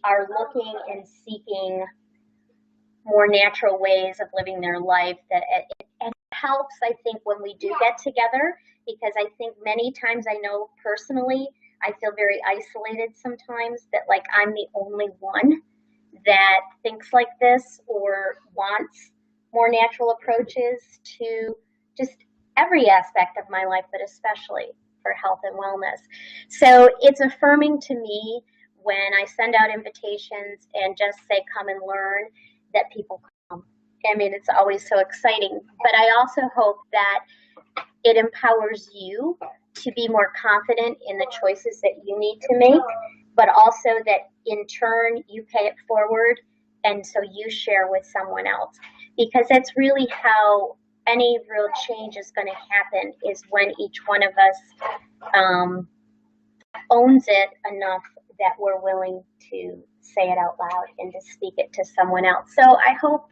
are looking and seeking more natural ways of living their life. That it helps, I think, when we do get together, because I think many times, I know personally, I feel very isolated sometimes, that like I'm the only one that thinks like this or wants more natural approaches to just every aspect of my life, but especially for health and wellness. So it's affirming to me when I send out invitations and just say, come and learn, that people come. I mean, it's always so exciting. But I also hope that it empowers you to be more confident in the choices that you need to make, but also that in turn you pay it forward, and so you share with someone else. Because that's really how any real change is going to happen, is when each one of us owns it enough that we're willing to say it out loud and to speak it to someone else. So I hope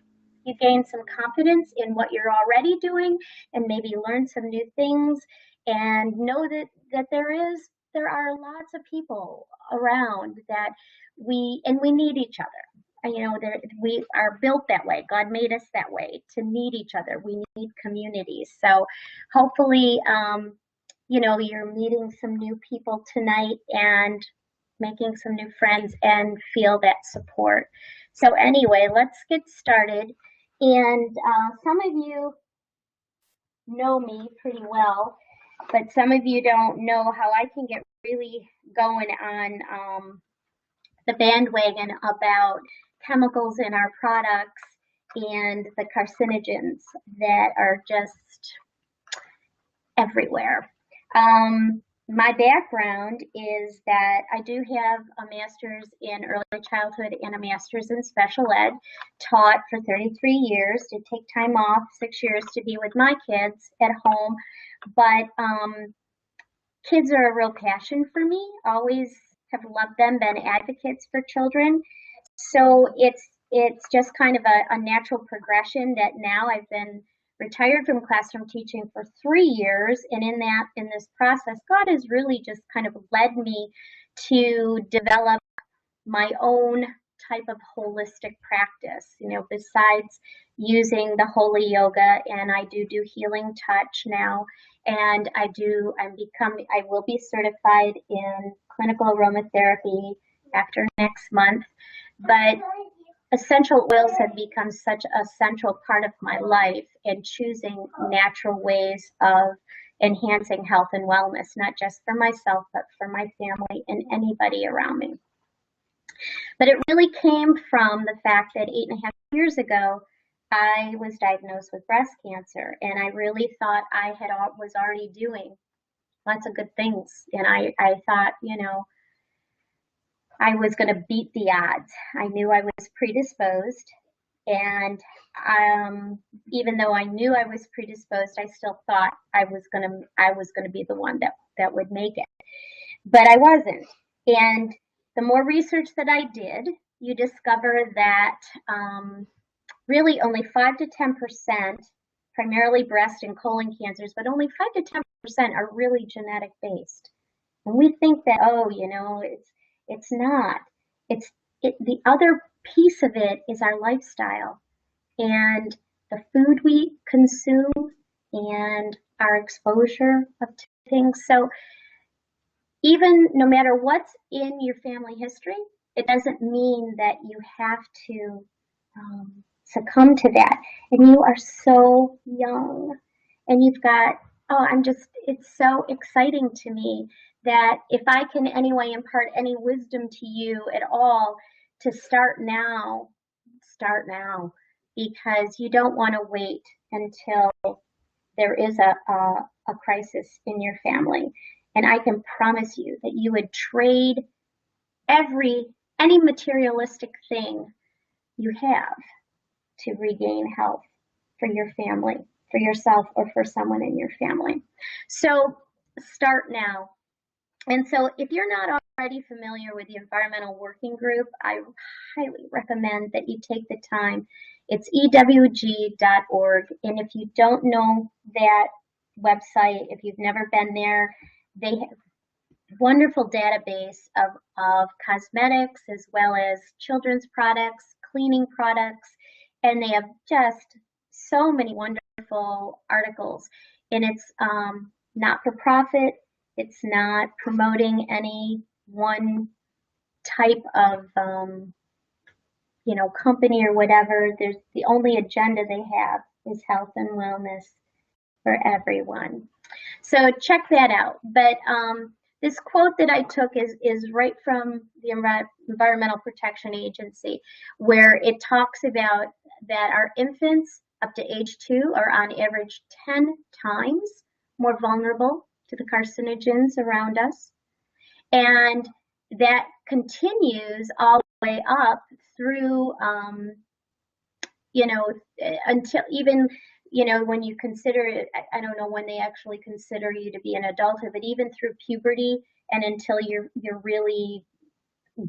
you gain some confidence in what you're already doing, and maybe learn some new things, and know that there are lots of people around that we need each other. You know, we are built that way. God made us that way, to need each other. We need communities. So hopefully, you're meeting some new people tonight and making some new friends and feel that support. So anyway, let's get started. And some of you know me pretty well, but some of you don't know how I can get really going on the bandwagon about chemicals in our products and the carcinogens that are just everywhere. My background is that I do have a master's in early childhood and a master's in special ed, taught for 33 years, did take time off, 6 years to be with my kids at home. But kids are a real passion for me, always have loved them, been advocates for children. So it's just kind of a natural progression that now I've been retired from classroom teaching for 3 years, and in this process, God has really just kind of led me to develop my own type of holistic practice, besides using the holy yoga, and I do healing touch now, and I will be certified in clinical aromatherapy after next month. But essential oils have become such a central part of my life, in choosing natural ways of enhancing health and wellness, not just for myself, but for my family and anybody around me. But it really came from the fact that 8.5 years ago, I was diagnosed with breast cancer, and I really thought I was already doing lots of good things. And I thought, I was going to beat the odds. I knew I was predisposed, and even though I knew I was predisposed, I still thought I was going to be the one that would make it. But I wasn't. And the more research that I did, you discover that really only 5 to 10%, primarily breast and colon cancers, but only 5 to 10% are really genetic based. And we think that, it's not. The other piece of it is our lifestyle and the food we consume and our exposure of things. So even no matter what's in your family history, it doesn't mean that you have to succumb to that. And you are so young, and you've got, it's so exciting to me that if I can anyway impart any wisdom to you at all, to start now, because you don't want to wait until there is a crisis in your family. And I can promise you that you would trade any materialistic thing you have to regain health for your family, for yourself, or for someone in your family. So start now. And so if you're not already familiar with the Environmental Working Group, I highly recommend that you take the time. It's ewg.org. And if you don't know that website, if you've never been there, they wonderful database of cosmetics as well as children's products, cleaning products, and they have just so many wonderful articles. And it's not for profit, it's not promoting any one type of company or whatever. There's the only agenda they have is health and wellness for everyone. So check that out. But this quote that I took is right from the Environmental Protection Agency, where it talks about that our infants up to age 2 are on average 10 times more vulnerable to the carcinogens around us. And that continues all the way up through, until even, when you consider it, I don't know when they actually consider you to be an adulthood, but even through puberty and until you're really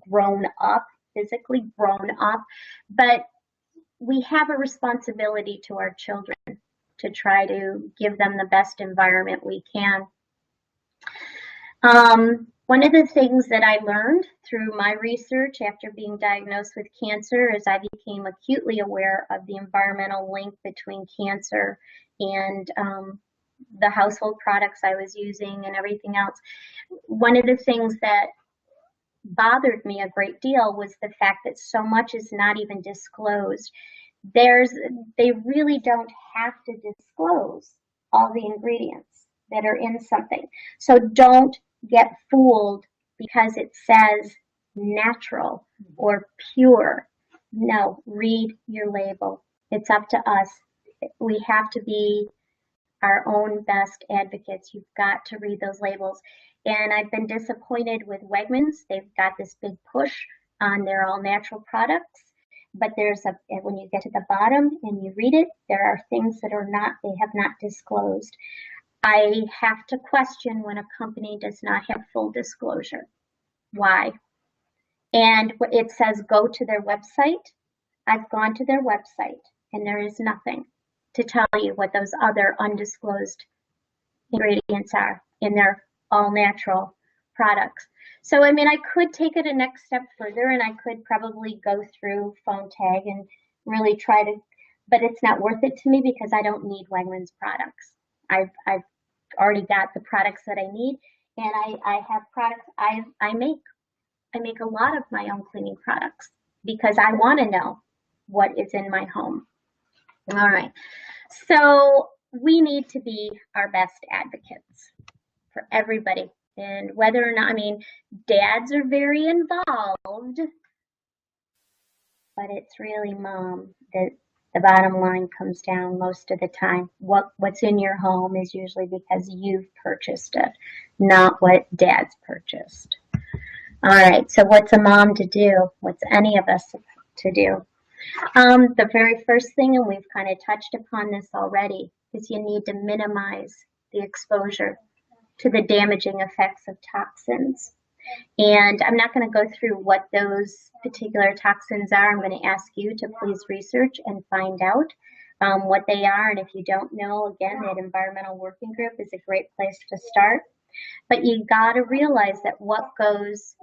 grown up, physically grown up. But we have a responsibility to our children to try to give them the best environment we can. One of the things that I learned through my research after being diagnosed with cancer is I became acutely aware of the environmental link between cancer and the household products I was using and everything else. One of the things that bothered me a great deal was the fact that so much is not even disclosed. They really don't have to disclose all the ingredients that are in something. So don't get fooled because it says natural or pure. No, read your label. It's up to us. We have to be our own best advocates. You've got to read those labels. And I've been disappointed with Wegmans. They've got this big push on their all natural products. But when you get to the bottom and you read it, there are things that they have not disclosed. I have to question when a company does not have full disclosure. Why? And it says go to their website. I've gone to their website and there is nothing to tell you what those other undisclosed ingredients are in their all natural products. So, I mean, I could take it a next step further and I could probably go through phone tag and really try to, but it's not worth it to me because I don't need Wegmans products. I've already got the products that I need, and I have products I make. I make a lot of my own cleaning products because I want to know what is in my home. All right. So we need to be our best advocates for everybody. And whether or not, I mean, dads are very involved, but it's really mom that the bottom line comes down most of the time. What's in your home is usually because you've purchased it, not what dad's purchased. All right, so what's a mom to do? What's any of us to do? The very first thing, and we've kind of touched upon this already, is you need to minimize the exposure to the damaging effects of toxins. And I'm not going to go through what those particular toxins are. I'm going to ask you to please research and find out what they are. And if you don't know, again, that environmental working group is a great place to start. But you got to realize that what goes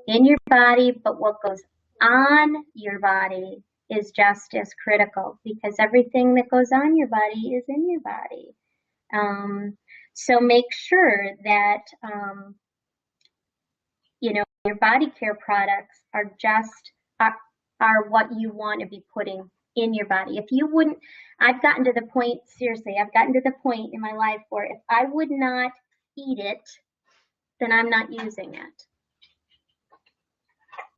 in your body, but what goes on your body is just as critical because everything that goes on your body is in your body. So make sure that your body care products are what you want to be putting in your body. If you wouldn't, I've gotten to the point in my life where if I would not eat it, then I'm not using it.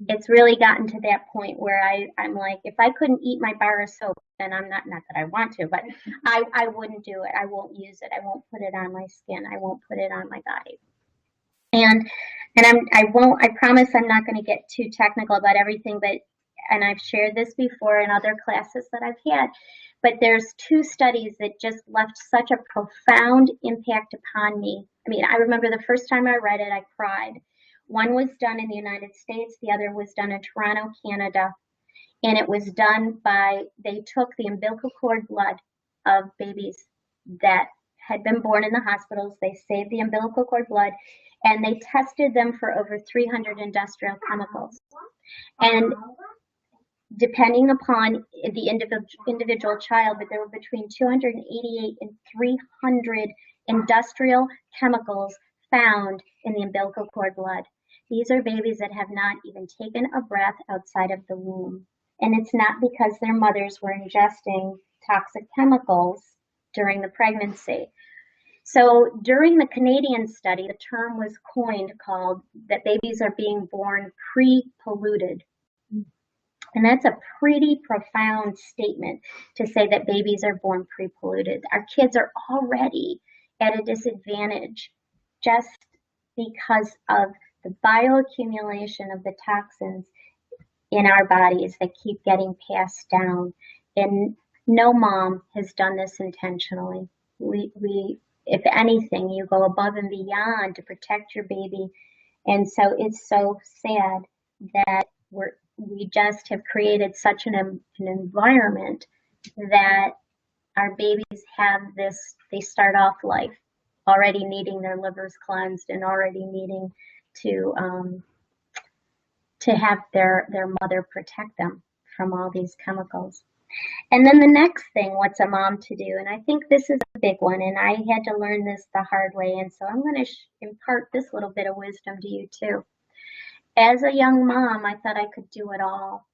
It's really gotten to that point where I'm like, if I couldn't eat my bar of soap, then I'm not that I want to, but I wouldn't do it. I won't use it. I won't put it on my skin. I won't put it on my body. And I promise I'm not going to get too technical about everything, and I've shared this before in other classes that I've had, but there's 2 studies that just left such a profound impact upon me. I mean, I remember the first time I read it, I cried. One was done in the United States, the other was done in Toronto, Canada, and it was done they took the umbilical cord blood of babies that had been born in the hospitals. They saved the umbilical cord blood, and they tested them for over 300 industrial chemicals. And depending upon the individual child, but there were between 288 and 300 industrial chemicals found in the umbilical cord blood. These are babies that have not even taken a breath outside of the womb. And it's not because their mothers were ingesting toxic chemicals during the pregnancy. So during the Canadian study, the term was coined called that babies are being born pre-polluted. And that's a pretty profound statement to say that babies are born pre-polluted. Our kids are already at a disadvantage just because of the bioaccumulation of the toxins in our bodies that keep getting passed down. And no mom has done this intentionally. We, if anything, you go above and beyond to protect your baby. And so it's so sad that we just have created such an environment that our babies have this, they start off life already needing their livers cleansed and already needing to have their mother protect them from all these chemicals. And then the next thing, what's a mom to do? And I think this is a big one, and I had to learn this the hard way, and so I'm going to impart this little bit of wisdom to you too. As a young mom, I thought I could do it all,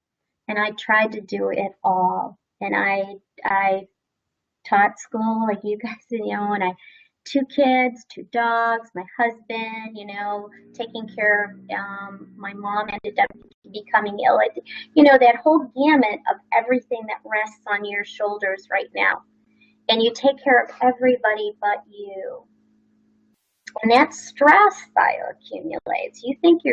and I tried to do it all. And I taught school like you guys, and I 2 kids, 2 dogs, my husband, taking care of my mom ended up becoming ill. That whole gamut of everything that rests on your shoulders right now. And you take care of everybody but you. And that stress bioaccumulates. You think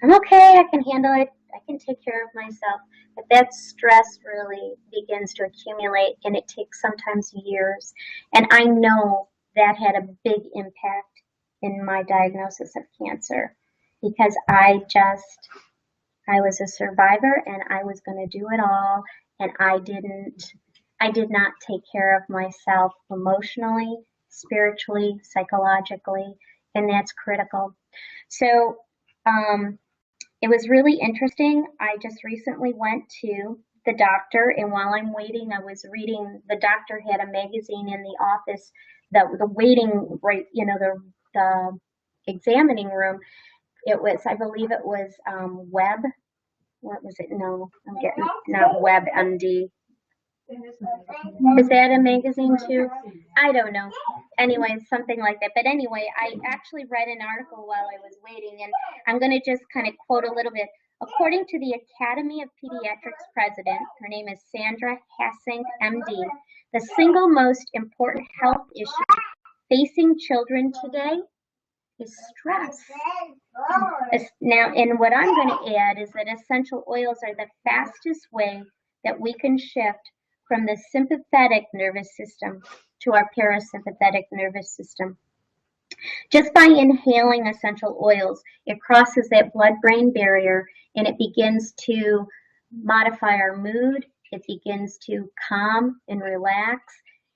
I'm okay, I can handle it, I can take care of myself. But that stress really begins to accumulate, and it takes sometimes years. And I know that had a big impact in my diagnosis of cancer, because I was a survivor, and I was going to do it all, and I did not take care of myself emotionally, spiritually, psychologically, and that's critical. So it was really interesting. I just recently went to the doctor, and while I'm waiting, I was reading, the doctor had a magazine in the office, the waiting, right, the examining room. It was, I believe it was Web. What was it? No, I'm getting, not Web MD. Is that a magazine too? I don't know. Anyway, something like that. But anyway, I actually read an article while I was waiting, and I'm going to just kind of quote a little bit. According to the Academy of Pediatrics president, her name is Sandra Hassink, MD, the single most important health issue facing children today is stress. Now, and what I'm going to add is that essential oils are the fastest way that we can shift from the sympathetic nervous system to our parasympathetic nervous system. Just by inhaling essential oils, it crosses that blood-brain barrier, and it begins to modify our mood. It begins to calm and relax.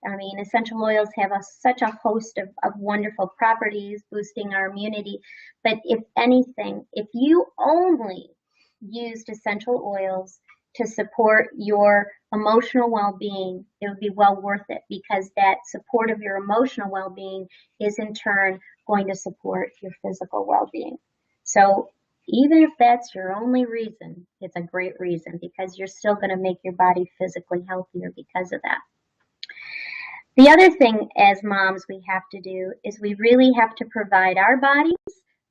I mean, essential oils have such a host of wonderful properties, boosting our immunity. But if anything, if you only used essential oils to support your emotional well-being, it would be well worth it, because that support of your emotional well-being is in turn going to support your physical well-being. So even if that's your only reason, it's a great reason, because you're still going to make your body physically healthier because of that. The other thing as moms we have to do is we really have to provide our bodies,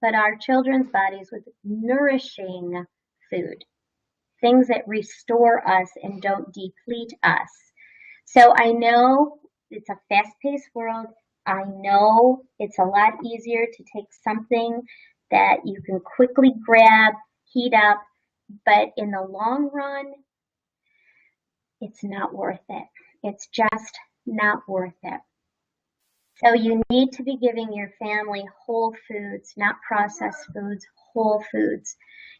but our children's bodies, with nourishing food. Things that restore us and don't deplete us. So I know it's a fast-paced world. I know it's a lot easier to take something that you can quickly grab, heat up, but in the long run, it's not worth it. It's just not worth it. So you need to be giving your family whole foods, not processed foods, whole foods.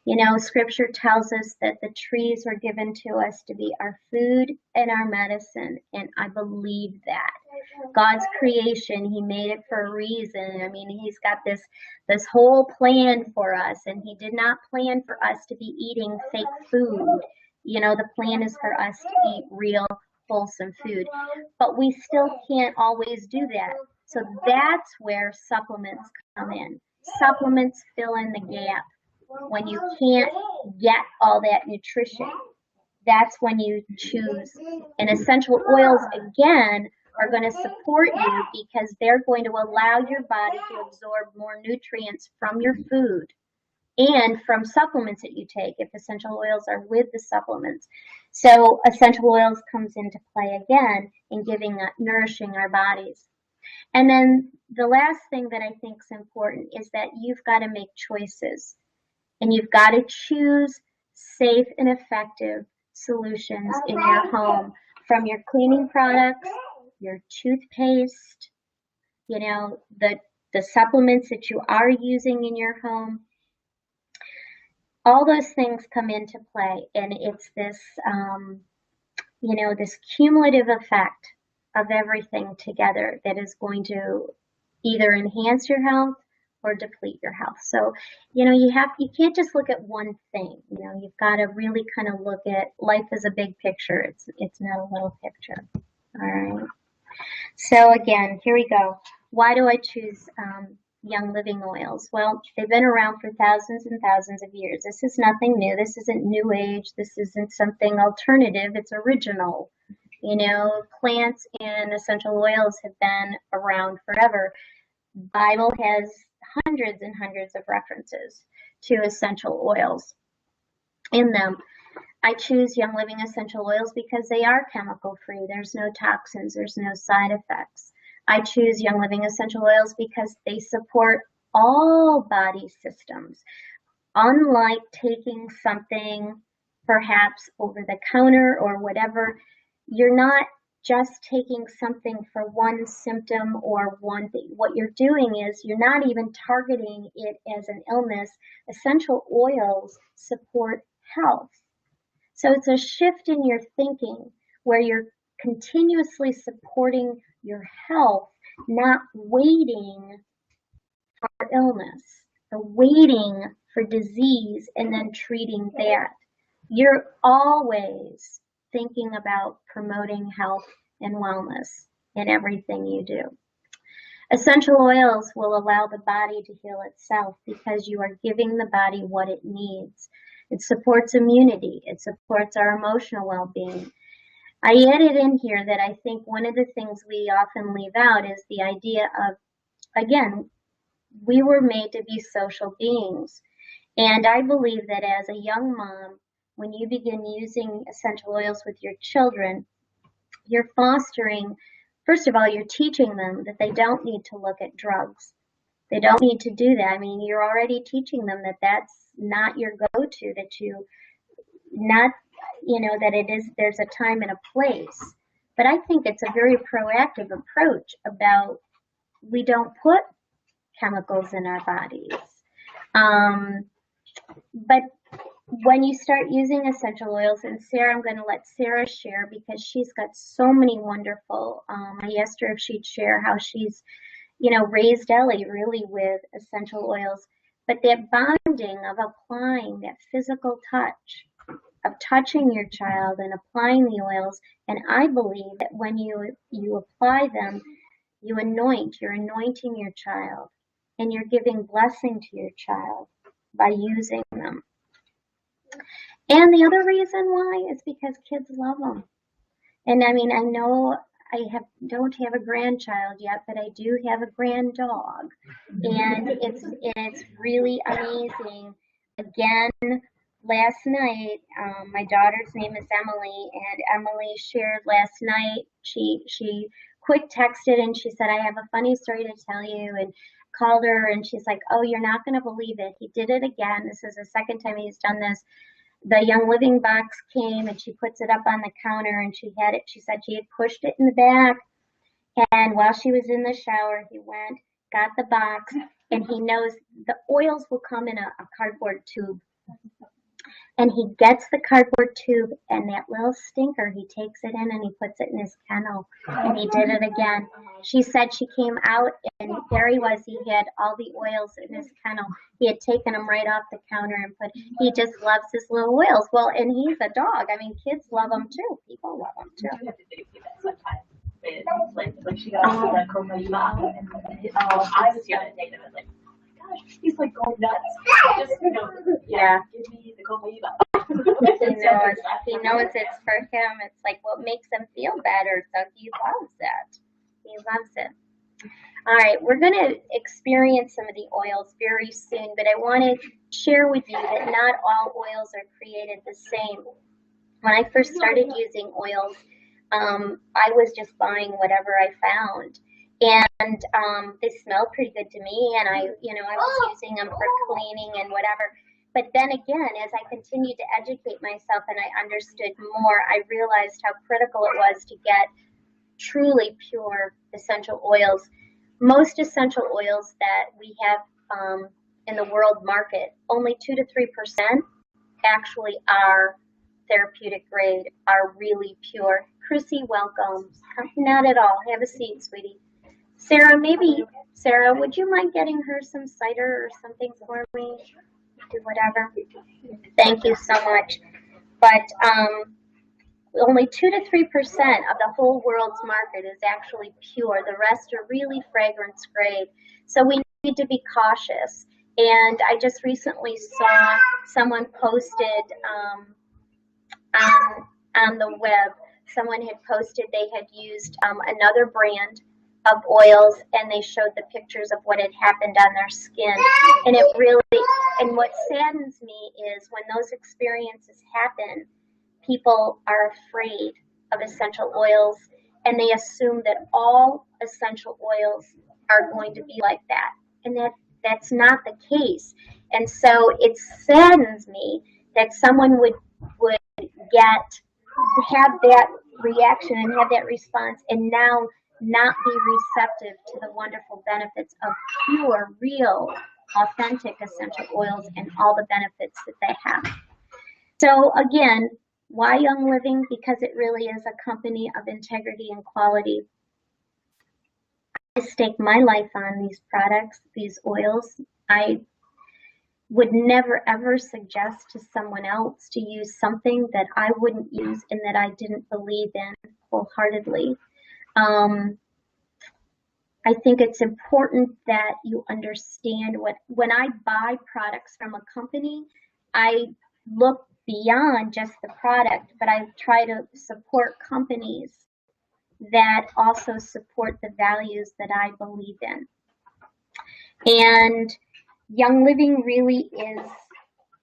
You know, scripture tells us that the trees were given to us to be our food and our medicine, and I believe that. God's creation, he made it for a reason. I mean, he's got this whole plan for us, and he did not plan for us to be eating fake food. You know, the plan is for us to eat real, wholesome food, but we still can't always do that. So that's where supplements come in. Supplements fill in the gap when you can't get all that nutrition. That's when you choose. And essential oils, again, are going to support you because they're going to allow your body to absorb more nutrients from your food and from supplements that you take if essential oils are with the supplements. So essential oils comes into play again in nourishing our bodies. And then the last thing that I think is important is that you've got to make choices, and you've got to choose safe and effective solutions in your home, from your cleaning products, your toothpaste, you know, the supplements that you are using in your home. All those things come into play, and it's this, you know, this cumulative effect of everything together that is going to either enhance your health or deplete your health. So, you know, you can't just look at one thing. You know, you've got to really kind of look at life as a big picture. It's not a little picture. All right. So again, here we go. Why do I choose Young Living oils? Well, they've been around for thousands and thousands of years. This is nothing new. This isn't new age. This isn't something alternative. It's original. You know, plants and essential oils have been around forever. Bible has hundreds and hundreds of references to essential oils in them. I choose Young Living essential oils because they are chemical free. There's no toxins. There's no side effects. I choose Young Living essential oils because they support all body systems. Unlike taking something perhaps over the counter or whatever, you're not just taking something for one symptom or one thing. What you're doing is you're not even targeting it as an illness. Essential oils support health. So it's a shift in your thinking where you're continuously supporting your health, not waiting for illness or waiting for disease and then treating that. You're always thinking about promoting health and wellness in everything you do. Essential oils will allow the body to heal itself because you are giving the body what it needs. It supports immunity. It supports our emotional well-being. I added in here that I think one of the things we often leave out is the idea of, again, we were made to be social beings. And I believe that as a young mom, when you begin using essential oils with your children, you're fostering, first of all, you're teaching them that they don't need to look at drugs. They don't need to do that. I mean, you're already teaching them that that's not your go-to, that you not, you know, that it is, there's a time and a place. But I think it's a very proactive approach about we don't put chemicals in our bodies. But when you start using essential oils, and Sarah, I'm going to let Sarah share because she's got so many wonderful, I asked her if she'd share how she's, you know, raised Ellie really with essential oils, but that bonding of applying that physical touch, of touching your child and applying the oils, and I believe that when you apply them, you're anointing your child, and you're giving blessing to your child by using them. And the other reason why is because kids love them. And I mean, I know I don't have a grandchild yet, but I do have a grand dog, and it's really amazing. Again, last night, my daughter's name is Emily, and Emily shared last night. She quick texted and she said, "I have a funny story to tell you," and called her, and she's like, "Oh, you're not going to believe it. He did it again. This is the second time he's done this." The Young Living box came and she puts it up on the counter, and she said she had pushed it in the back, and while she was in the shower, he went, got the box, and he knows the oils will come in a cardboard tube. And he gets the cardboard tube and that little stinker, he takes it in and he puts it in his kennel. And he did it again. She said she came out and there he was. He had all the oils in his kennel. He had taken them right off the counter and he just loves his little oils. Well, and he's a dog. I mean, kids love them too. People love them too. Like she got the Coca-Cola and I was the other day that I was like, he's like going nuts. Just, yeah. Give me the Coca-Cola. He knows it's for him. It's like what makes him feel better. So he loves it. He loves it. All right, we're going to experience some of the oils very soon, but I want to share with you that not all oils are created the same. When I first started using oils, I was just buying whatever I found. And they smelled pretty good to me, and I was using them for cleaning and whatever. But then again, as I continued to educate myself and I understood more, I realized how critical it was to get truly pure essential oils. Most essential oils that we have in the world market, only 2 to 3% actually are therapeutic grade, are really pure. Chrissy, welcome. Not at all. Have a seat, sweetie. Sarah, would you mind getting her some cider or something for me? Do whatever. Thank you so much. But only 2 to 3% of the whole world's market is actually pure. The rest are really fragrance grade. So we need to be cautious. And I just recently saw someone posted on the web, someone had posted they had used another brand of oils, and they showed the pictures of what had happened on their skin. And it really, and what saddens me is when those experiences happen, people are afraid of essential oils, and they assume that all essential oils are going to be like that. And that's not the case. And so it saddens me that someone would have that reaction and have that response and now not be receptive to the wonderful benefits of pure, real, authentic essential oils and all the benefits that they have. So again, why Young Living? Because it really is a company of integrity and quality. I stake my life on these products, these oils. I would never ever suggest to someone else to use something that I wouldn't use and that I didn't believe in wholeheartedly. I think it's important that you understand when I buy products from a company, I look beyond just the product, but I try to support companies that also support the values that I believe in. And Young Living really is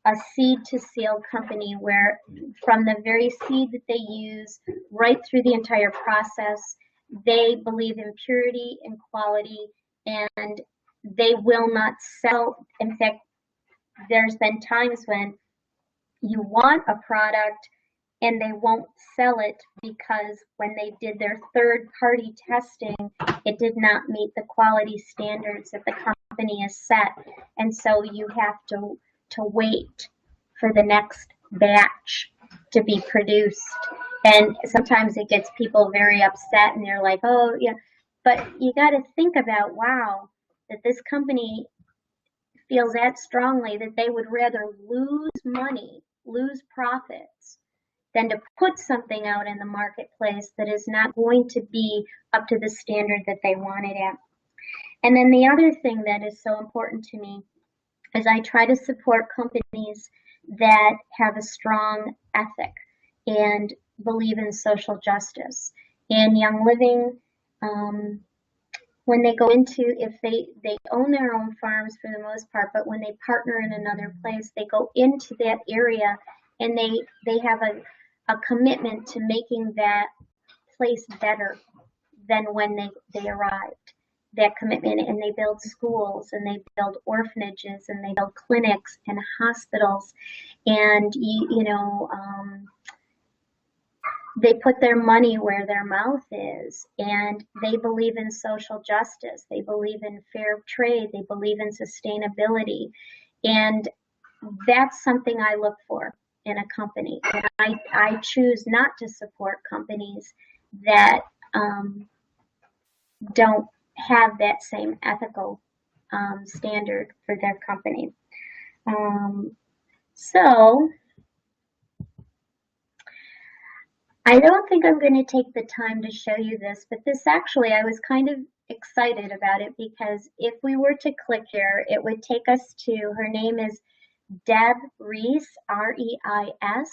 a seed to sale company where from the very seed that they use right through the entire process, they believe in purity and quality, and they will not sell. In fact, there's been times when you want a product and they won't sell it because when they did their third-party testing, it did not meet the quality standards that the company has set. And so you have to wait for the next batch to be produced. And sometimes it gets people very upset and they're like, oh, yeah. But you got to think about, wow, that this company feels that strongly that they would rather lose money, lose profits, than to put something out in the marketplace that is not going to be up to the standard that they want it at. And then the other thing that is so important to me is I try to support companies that have a strong ethic and believe in social justice. And Young Living, when they go into, if they own their own farms for the most part, but when they partner in another place, they go into that area and they have a commitment to making that place better than when they arrived. That commitment, and they build schools and they build orphanages and they build clinics and hospitals, and they put their money where their mouth is, and they believe in social justice. They believe in fair trade. They believe in sustainability. And that's something I look for in a company. And I choose not to support companies that don't have that same ethical standard for their company. So I don't think I'm going to take the time to show you this, but this actually, I was kind of excited about it because if we were to click here, it would take us to, her name is Deb Reese, R-E-I-S.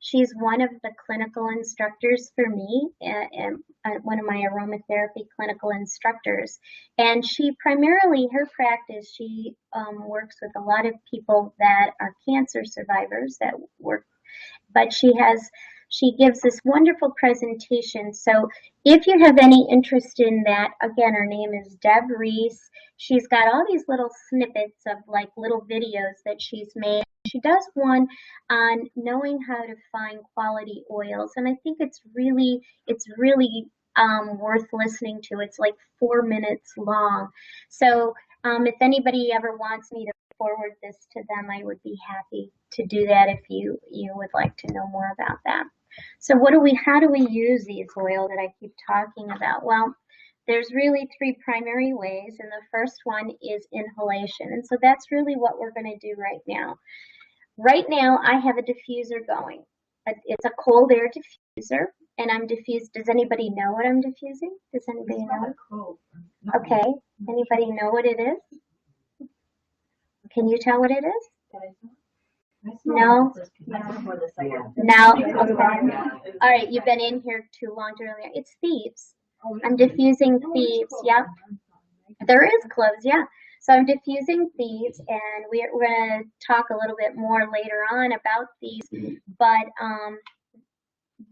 She's one of the clinical instructors for me, and one of my aromatherapy clinical instructors. And she primarily, her practice, she works with a lot of people that are cancer survivors that work, but she gives this wonderful presentation. So if you have any interest in that, again, her name is Deb Reese. She's got all these little snippets of like little videos that she's made. She does one on knowing how to find quality oils, and I think it's really worth listening to. It's like 4 minutes long. So if anybody ever wants me to forward this to them, I would be happy to do that if you would like to know more about that. So how do we use these oils that I keep talking about? Well, there's really 3 primary ways, and the first one is inhalation. And so that's really what we're going to do right now. Right now, I have a diffuser going. It's a cold air diffuser, and I'm diffused. Does anybody know what I'm diffusing? Does anybody know? Okay. Anybody know what it is? Can you tell what it is? No? No? Okay. All right, you've been in here too long to really. It's thieves. I'm diffusing thieves. Yep. There is cloves, yeah. So I'm diffusing thieves, and we're going to talk a little bit more later on about these. But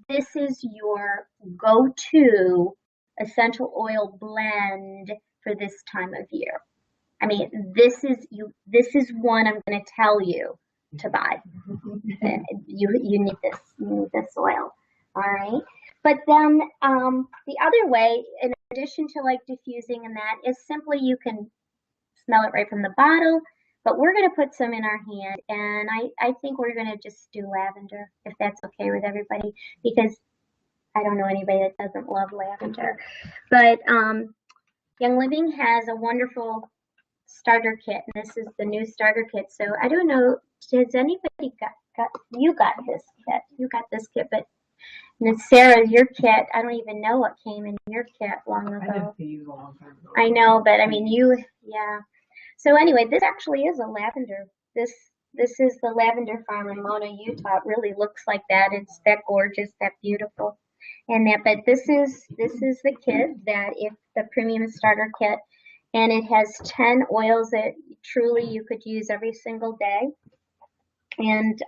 this is your go-to essential oil blend for this time of year. I mean, this is one I'm going to tell you to buy. You need this. You need this oil. All right. But then the other way, in addition to like diffusing and that, is simply you can smell it right from the bottle. But we're going to put some in our hand, and I think we're going to just do lavender, if that's okay with everybody, because I don't know anybody that doesn't love lavender. But Young Living has a wonderful starter kit, and this is the new starter kit. So I don't know, has anybody you got this kit? You got this kit, but Sarah, your kit, I don't even know what came in your kit long ago. I know, but I mean, yeah. So anyway, this actually is a lavender. This is the lavender farm in Mona, Utah. It really looks like that. It's that gorgeous, that beautiful, and that. But this is the kit that if the premium starter kit, and it has 10 oils that truly you could use every single day. And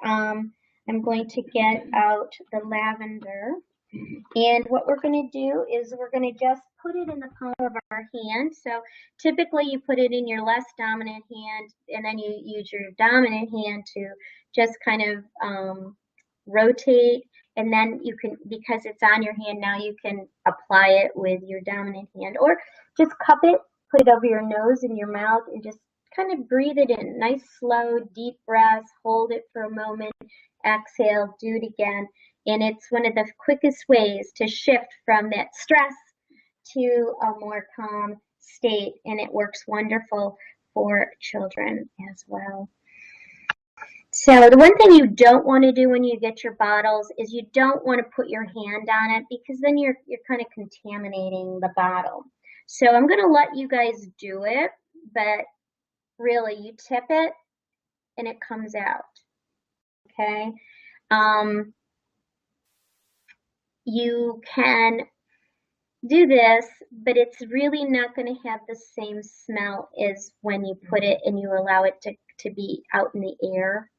I'm going to get out the lavender. And what we're going to do is we're going to just put it in the palm of our hand. So typically you put it in your less dominant hand, and then you use your dominant hand to just kind of rotate. And then you can, because it's on your hand now, you can apply it with your dominant hand, or just cup it, put it over your nose and your mouth, and just kind of breathe it in. Nice, slow, deep breaths. Hold it for a moment. Exhale. Do it again. And it's one of the quickest ways to shift from that stress to a more calm state. And it works wonderful for children as well. So the one thing you don't want to do when you get your bottles is you don't want to put your hand on it, because then you're kind of contaminating the bottle. So I'm going to let you guys do it, but really you tip it and it comes out. Okay. You can do this, but it's really not going to have the same smell as when you put it and you allow it to be out in the air.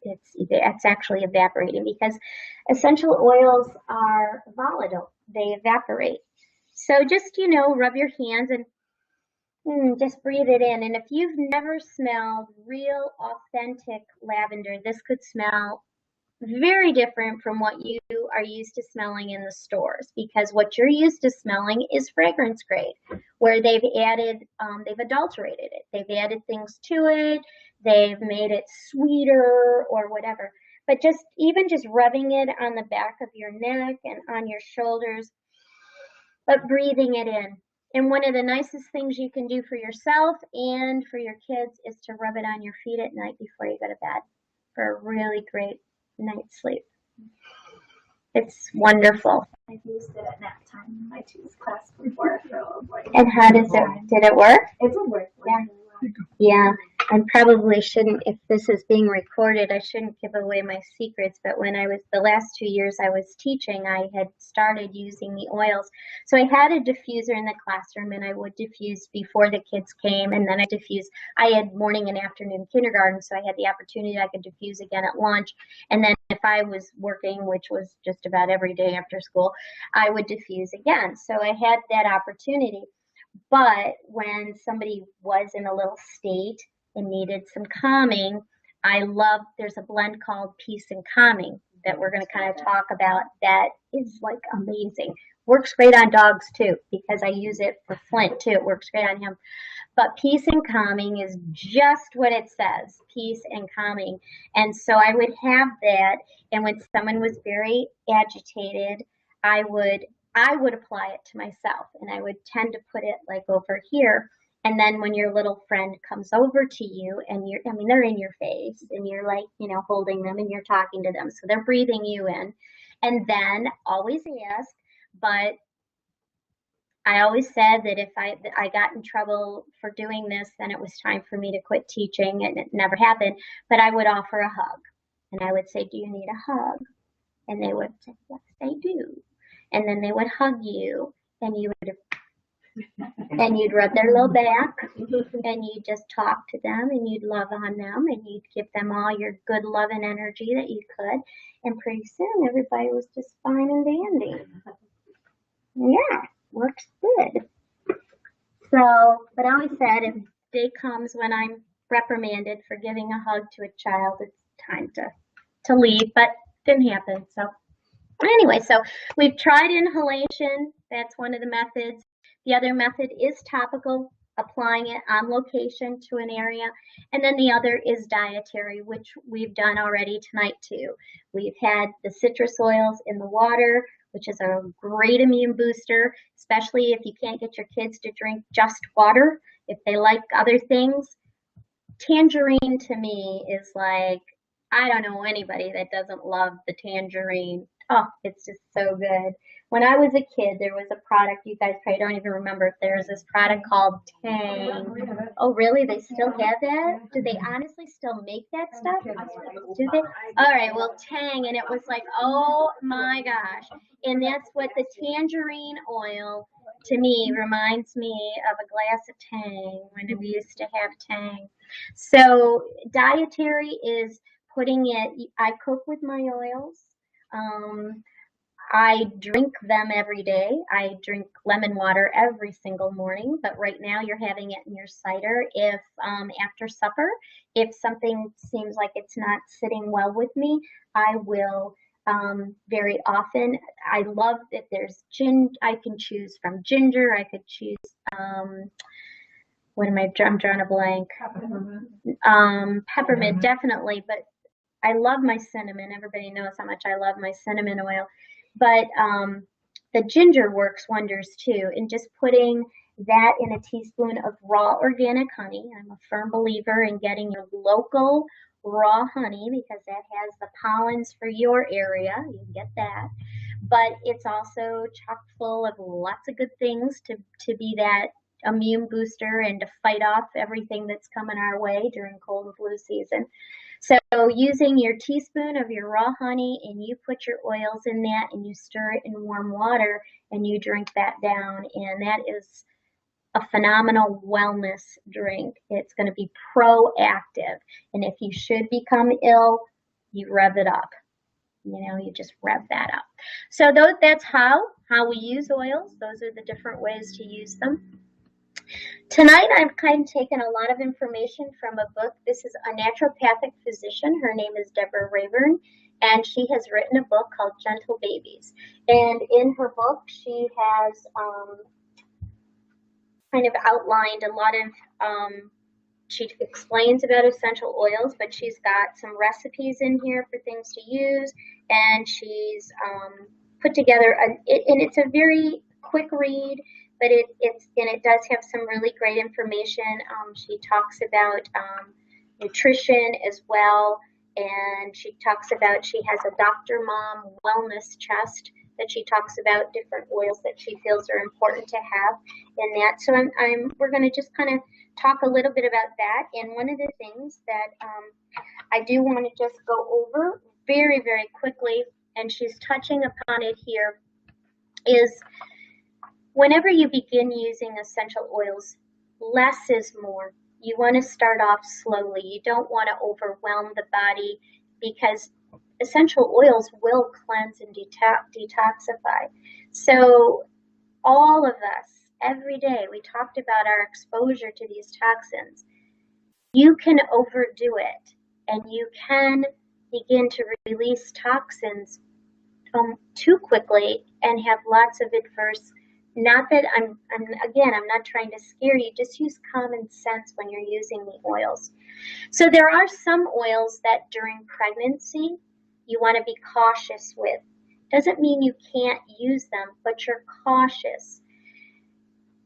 It's actually evaporating, because essential oils are volatile. They evaporate. So just, rub your hands and just breathe it in. And if you've never smelled real, authentic lavender, this could smell very different from what you are used to smelling in the stores, because what you're used to smelling is fragrance grade, where they've adulterated it. They've added things to it. They've made it sweeter or whatever. But even just rubbing it on the back of your neck and on your shoulders, but breathing it in. And one of the nicest things you can do for yourself and for your kids is to rub it on your feet at night before you go to bed for a really great night's sleep. It's wonderful. I've used it at nap time in my two's class before for a little boy. And how does it, did it work? It's a work. Yeah, I probably shouldn't, if this is being recorded, I shouldn't give away my secrets, but when the last 2 years I was teaching, I had started using the oils. So I had a diffuser in the classroom, and I would diffuse before the kids came, and then I had morning and afternoon kindergarten, so I had the opportunity I could diffuse again at lunch, and then if I was working, which was just about every day after school, I would diffuse again. So I had that opportunity. But when somebody was in a little state and needed some calming, there's a blend called Peace and Calming that we're going to kind of talk about that is like amazing. Works great on dogs too, because I use it for Flint too. It works great on him. But Peace and Calming is just what it says, peace and calming. And so I would have that, and when someone was very agitated, I would apply it to myself, and I would tend to put it like over here. And then when your little friend comes over to you and they're in your face and you're like, holding them and you're talking to them. So they're breathing you in. And then always ask, but I always said that if I got in trouble for doing this, then it was time for me to quit teaching, and it never happened. But I would offer a hug, and I would say, "Do you need a hug?" And they would say, "Yes, they do." And then they would hug you, and you'd rub their little back, and you'd just talk to them, and you'd love on them, and you'd give them all your good love and energy that you could. And pretty soon, everybody was just fine and dandy. Yeah, works good. So, but I always said, if day comes when I'm reprimanded for giving a hug to a child, it's time to leave, but didn't happen. So anyway, so we've tried inhalation. That's one of the methods. The other method is topical, applying it on location to an area. And then the other is dietary, which we've done already tonight too. We've had the citrus oils in the water, which is a great immune booster, especially if you can't get your kids to drink just water. If they like other things, tangerine to me is like, I don't know anybody that doesn't love the tangerine. Oh, it's just so good. When I was a kid, there was a product, you guys probably don't even remember, there's this product called Tang. Oh, really? They still have that? Do they honestly still make that stuff? Do they? All right, well, Tang, and it was like, oh my gosh. And that's what the tangerine oil, to me, reminds me of a glass of Tang when we used to have Tang. So dietary is putting it, I cook with my oils. I drink them every day. I drink lemon water every single morning, but right now you're having it in your cider. If after supper, if something seems like it's not sitting well with me, I will very often. I love that there's I can choose from ginger. I could choose I'm drawing a blank. Peppermint, definitely, but I love my cinnamon. Everybody knows how much I love my cinnamon oil. But the ginger works wonders too. And just putting that in a teaspoon of raw organic honey. I'm a firm believer in getting your local raw honey because that has the pollens for your area. You can get that. But it's also chock full of lots of good things to be that immune booster and to fight off everything that's coming our way during cold and flu season. So using your teaspoon of your raw honey, and you put your oils in that and you stir it in warm water and you drink that down, and that is a phenomenal wellness drink. It's going to be proactive, and if you should become ill, you rev it up. You just rev that up. So that's how we use oils. Those are the different ways to use them. Tonight, I've kind of taken a lot of information from a book. This is a naturopathic physician. Her name is Deborah Rayburn, and she has written a book called Gentle Babies. And in her book, she has kind of outlined a lot of she explains about essential oils, but she's got some recipes in here for things to use, and she's put together and it's a very quick read, but it does have some really great information. She talks about nutrition as well, and she talks about she has a Dr. Mom wellness chest that she talks about different oils that she feels are important to have in that. So we're going to just kind of talk a little bit about that. And one of the things that I do want to just go over very, very quickly, and she's touching upon it here, is whenever you begin using essential oils, less is more. You want to start off slowly. You don't want to overwhelm the body, because essential oils will cleanse and detoxify. So all of us, every day, we talked about our exposure to these toxins. You can overdo it, and you can begin to release toxins too quickly and have lots of adverse. Not that I'm not trying to scare you. Just use common sense when you're using the oils. So there are some oils that during pregnancy you want to be cautious with. Doesn't mean you can't use them, but you're cautious.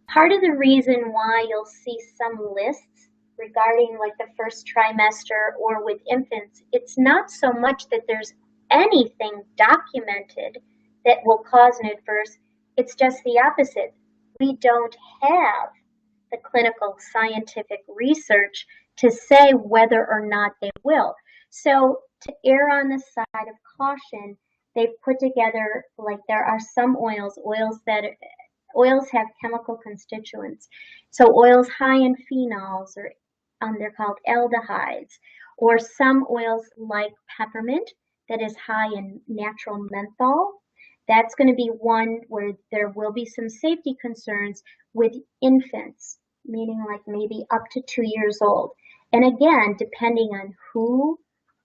Part of the reason why you'll see some lists regarding like the first trimester or with infants, it's not so much that there's anything documented that will cause an adverse. It's just the opposite. We don't have the clinical scientific research to say whether or not they will. So to err on the side of caution, they've put together, like there are some oils have chemical constituents. So oils high in phenols, or they're called aldehydes, or some oils like peppermint that is high in natural menthol. That's going to be one where there will be some safety concerns with infants, meaning like maybe up to 2 years old. And again, depending on who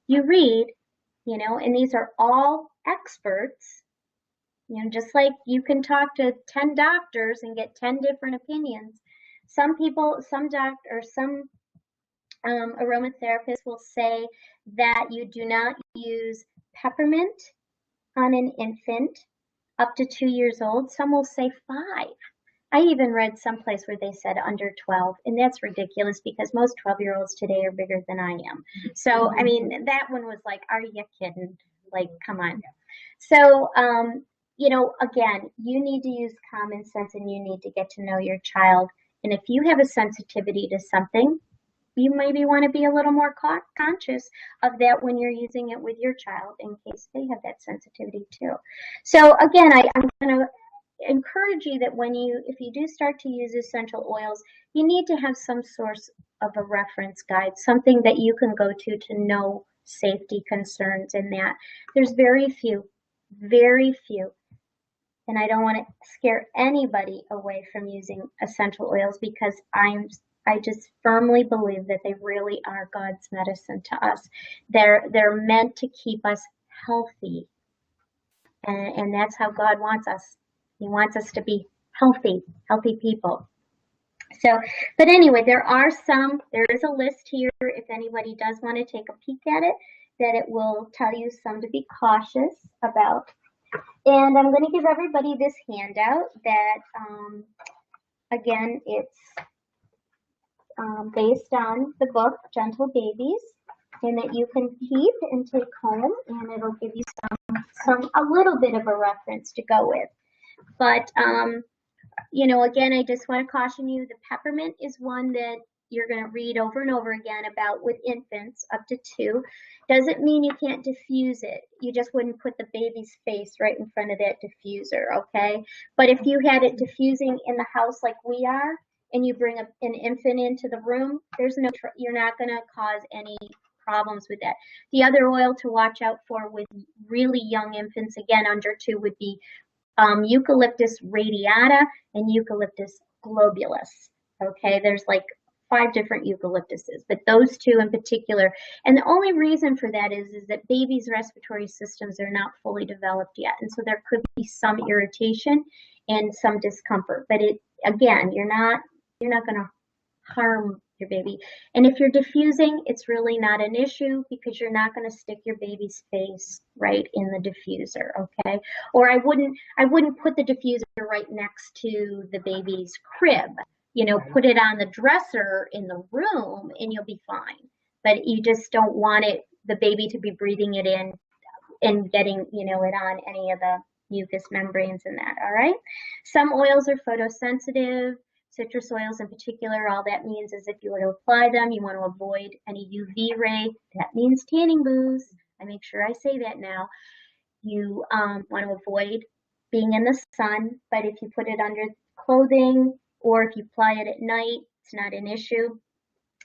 you read, and these are all experts, just like you can talk to 10 doctors and get 10 different opinions. Some aromatherapists will say that you do not use peppermint on an infant up to 2 years old. Some will say 5. I even read someplace where they said under 12, and that's ridiculous because most 12-year-olds today are bigger than I am. So, I mean, that one was like, are you kidding? Like, come on. So, again, you need to use common sense, and you need to get to know your child. And if you have a sensitivity to something, you maybe want to be a little more conscious of that when you're using it with your child, in case they have that sensitivity too. So again, I'm going to encourage you that if you do start to use essential oils, you need to have some source of a reference guide, something that you can go to know safety concerns in that. There's very few, and I don't want to scare anybody away from using essential oils, because I just firmly believe that they really are God's medicine to us. They're meant to keep us healthy, and that's how God wants us. He wants us to be healthy people. So, but anyway, there is a list here if anybody does want to take a peek at it, that it will tell you some to be cautious about. And I'm going to give everybody this handout that, again, it's based on the book Gentle Babies, and that you can keep and take home, and it'll give you a little bit of a reference to go with. But, again, I just want to caution you, the peppermint is one that you're going to read over and over again about with infants up to 2. Doesn't mean you can't diffuse it. You just wouldn't put the baby's face right in front of that diffuser, okay? But if you had it diffusing in the house like we are, and you bring an infant into the room, you're not going to cause any problems with that. The other oil to watch out for with really young infants, again under 2, would be Eucalyptus radiata and Eucalyptus globulus. Okay, there's like 5 different eucalyptuses, but those 2 in particular. And the only reason for that is that babies' respiratory systems are not fully developed yet, and so there could be some irritation and some discomfort. But again, you're not going to harm your baby. And if you're diffusing, it's really not an issue because you're not going to stick your baby's face right in the diffuser, okay? Or I wouldn't put the diffuser right next to the baby's crib. Put it on the dresser in the room and you'll be fine. But you just don't want the baby to be breathing it in and getting, it on any of the mucous membranes and that, all right? Some oils are photosensitive. Citrus oils in particular, all that means is if you were to apply them, you want to avoid any UV ray. That means tanning booze. I make sure I say that now. You want to avoid being in the sun, but if you put it under clothing or if you apply it at night, it's not an issue.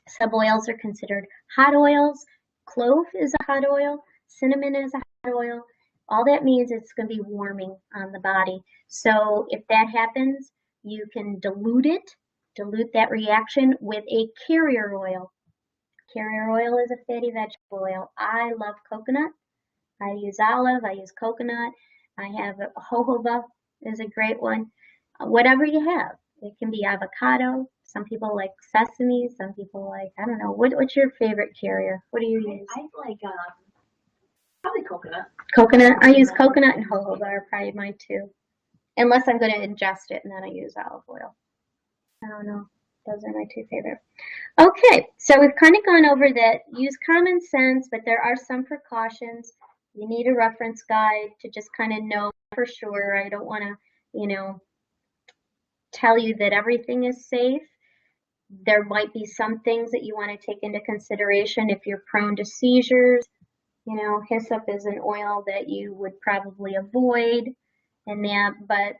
Some oils are considered hot oils. Clove is a hot oil. Cinnamon is a hot oil. All that means it's going to be warming on the body. So if that happens, you can dilute that reaction with a carrier oil. Carrier oil is a fatty vegetable oil. I love coconut. I use olive. I use coconut. I have jojoba is a great one. Whatever you have. It can be avocado. Some people like sesame. Some people like, I don't know. What's your favorite carrier? What do you use? I like probably coconut. Coconut. I use coconut and jojoba are probably mine too. Unless I'm going to ingest it, and then I use olive oil. I don't know. Those are my 2 favorite. Okay, so we've kind of gone over that. Use common sense, but there are some precautions. You need a reference guide to just kind of know for sure. I don't want to, tell you that everything is safe. There might be some things that you want to take into consideration if you're prone to seizures. Hyssop is an oil that you would probably avoid. But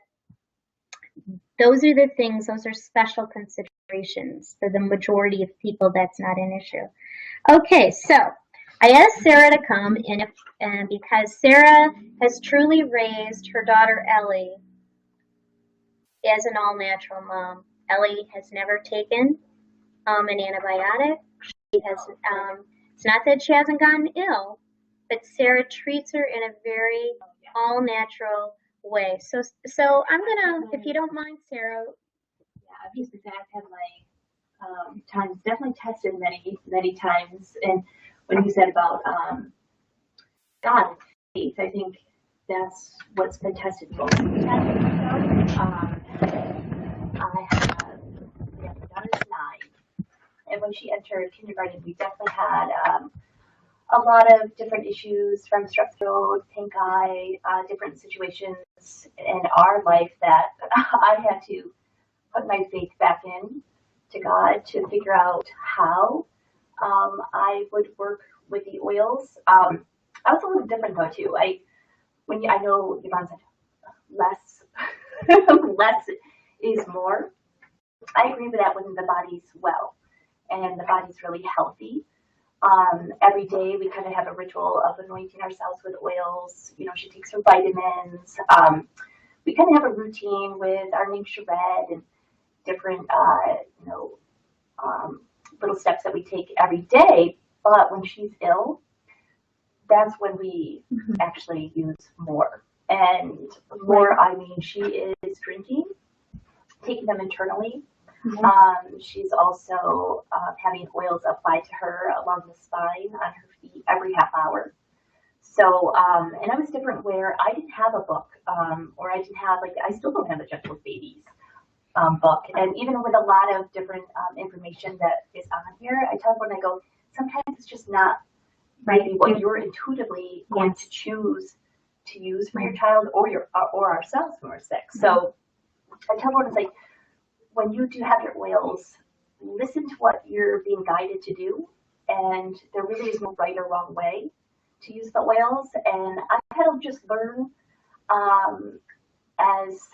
those are the things, those are special considerations for the majority of people. That's not an issue. Okay, so I asked Sarah to come and because Sarah has truly raised her daughter Ellie as an all-natural mom. Ellie has never taken an antibiotic. She has. It's not that she hasn't gotten ill, but Sarah treats her in a very all-natural way. So I'm gonna, if you don't mind, Sarah. Yeah, I've used it. I've had my times definitely tested many times. And when you said about God, faith, I think that's what's been tested most of the time. My daughter's 9, and when she entered kindergarten, we definitely had a lot of different issues from strep throat, pink eye, different situations in our life that I had to put my faith back in to God to figure out how I would work with the oils. I was a little different though too. I know Yvonne said less is more. I agree with that when the body's well and the body's really healthy. Every day we kind of have a ritual of anointing ourselves with oils. She takes her vitamins. We kind of have a routine with our name Shared and different, little steps that we take every day. But when she's ill, that's when we actually use more. And more, I mean, she is drinking, taking them internally. She's also having oils applied to her along the spine on her feet every half hour. So, and I was different where I didn't have a book, or I didn't have, I still don't have a Gentle with Babies book. And even with a lot of different information that is on here, I tell everyone, I go, sometimes it's just not maybe what you're intuitively going to choose to use for your child or ourselves when we're sick. So I tell everyone, it's like, when you do have your oils, listen to what you're being guided to do. And there really is no right or wrong way to use the oils. And I had to just learn as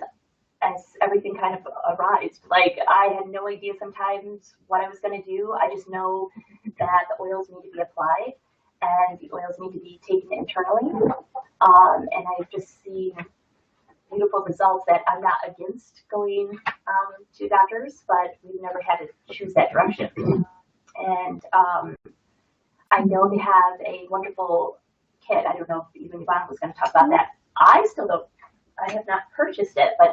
everything kind of arrived. I had no idea sometimes what I was going to do. I just know that the oils need to be applied and the oils need to be taken internally. And I've just seen, beautiful results that I'm not against going to doctors, but we've never had to choose that direction. And I know they have a wonderful kit. I don't know if even Yvonne was going to talk about that. I still don't. I have not purchased it, but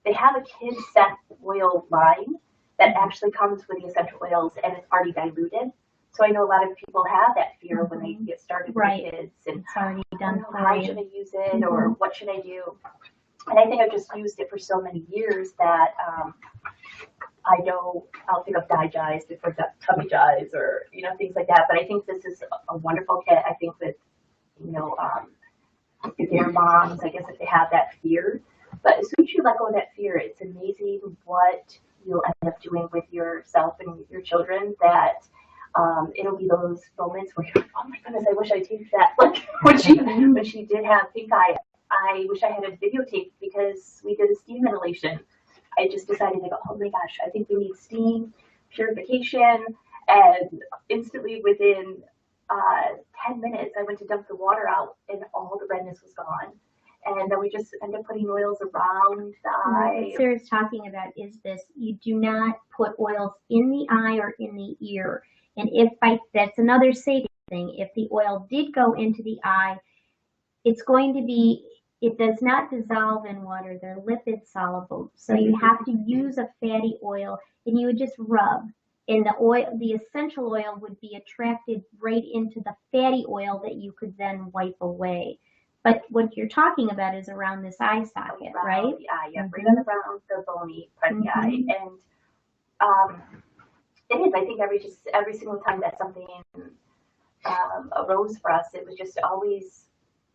they have a kid scent oil line that actually comes with the essential oils and it's already diluted. So I know a lot of people have that fear when they get started with kids and it's already done for how you. should I use it or what should I do? And I think I've just used it for so many years that I know I'll think of digest before tummy jives or things like that. But I think this is a wonderful kit. I think that if they're moms, I guess if they have that fear, but as soon as you let go of that fear, it's amazing what you'll end up doing with yourself and your children. That it'll be those moments where you're like, oh my goodness, I wish I taped that. Like when she did have pink eye, I wish I had a videotape because we did a steam inhalation. I just decided to go, oh my gosh, I think we need steam purification, and instantly within 10 minutes, I went to dump the water out and all the redness was gone. And then we just end up putting oils around the eye. What Sarah's talking about is this: you do not put oils in the eye or in the ear. And that's another safety thing. If the oil did go into the eye, it does not dissolve in water. They're lipid soluble. So you have to use a fatty oil and you would just rub. And the essential oil would be attracted right into the fatty oil that you could then wipe away. But what you're talking about is around this eye socket, right? The eye, right around the bony part of the eye. And it is, I think every single time that something arose for us, it was just always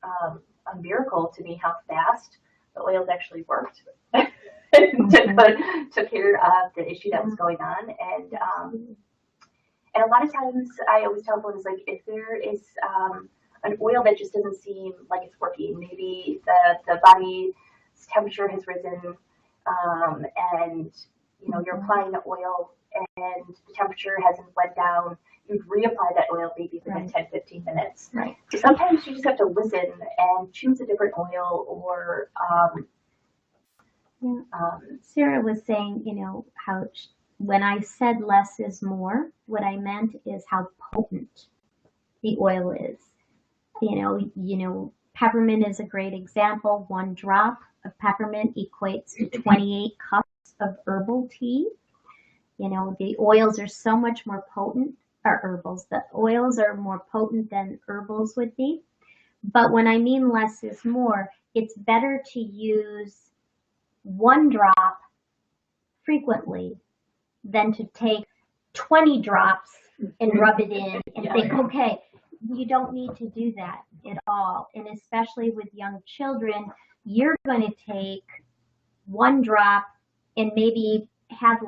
a miracle to me how fast the oils actually worked. Took care of the issue that was going on, and a lot of times I always tell everyone is like, if there is an oil that just doesn't seem like it's working, maybe the body's temperature has risen, and you're applying the oil and the temperature hasn't went down, you'd reapply that oil maybe within 10-15 minutes. Right. So sometimes you just have to listen and choose a different oil or Sarah was saying, how when I said less is more, what I meant is how potent the oil is. Peppermint is a great example. 1 drop of peppermint equates to 28 cups of herbal tea. The oils are so much more potent, the oils are more potent than herbals would be. But when I mean less is more, it's better to use 1 drop frequently than to take 20 drops and rub it in and think, okay, you don't need to do that at all. And especially with young children, you're going to take 1 drop and maybe have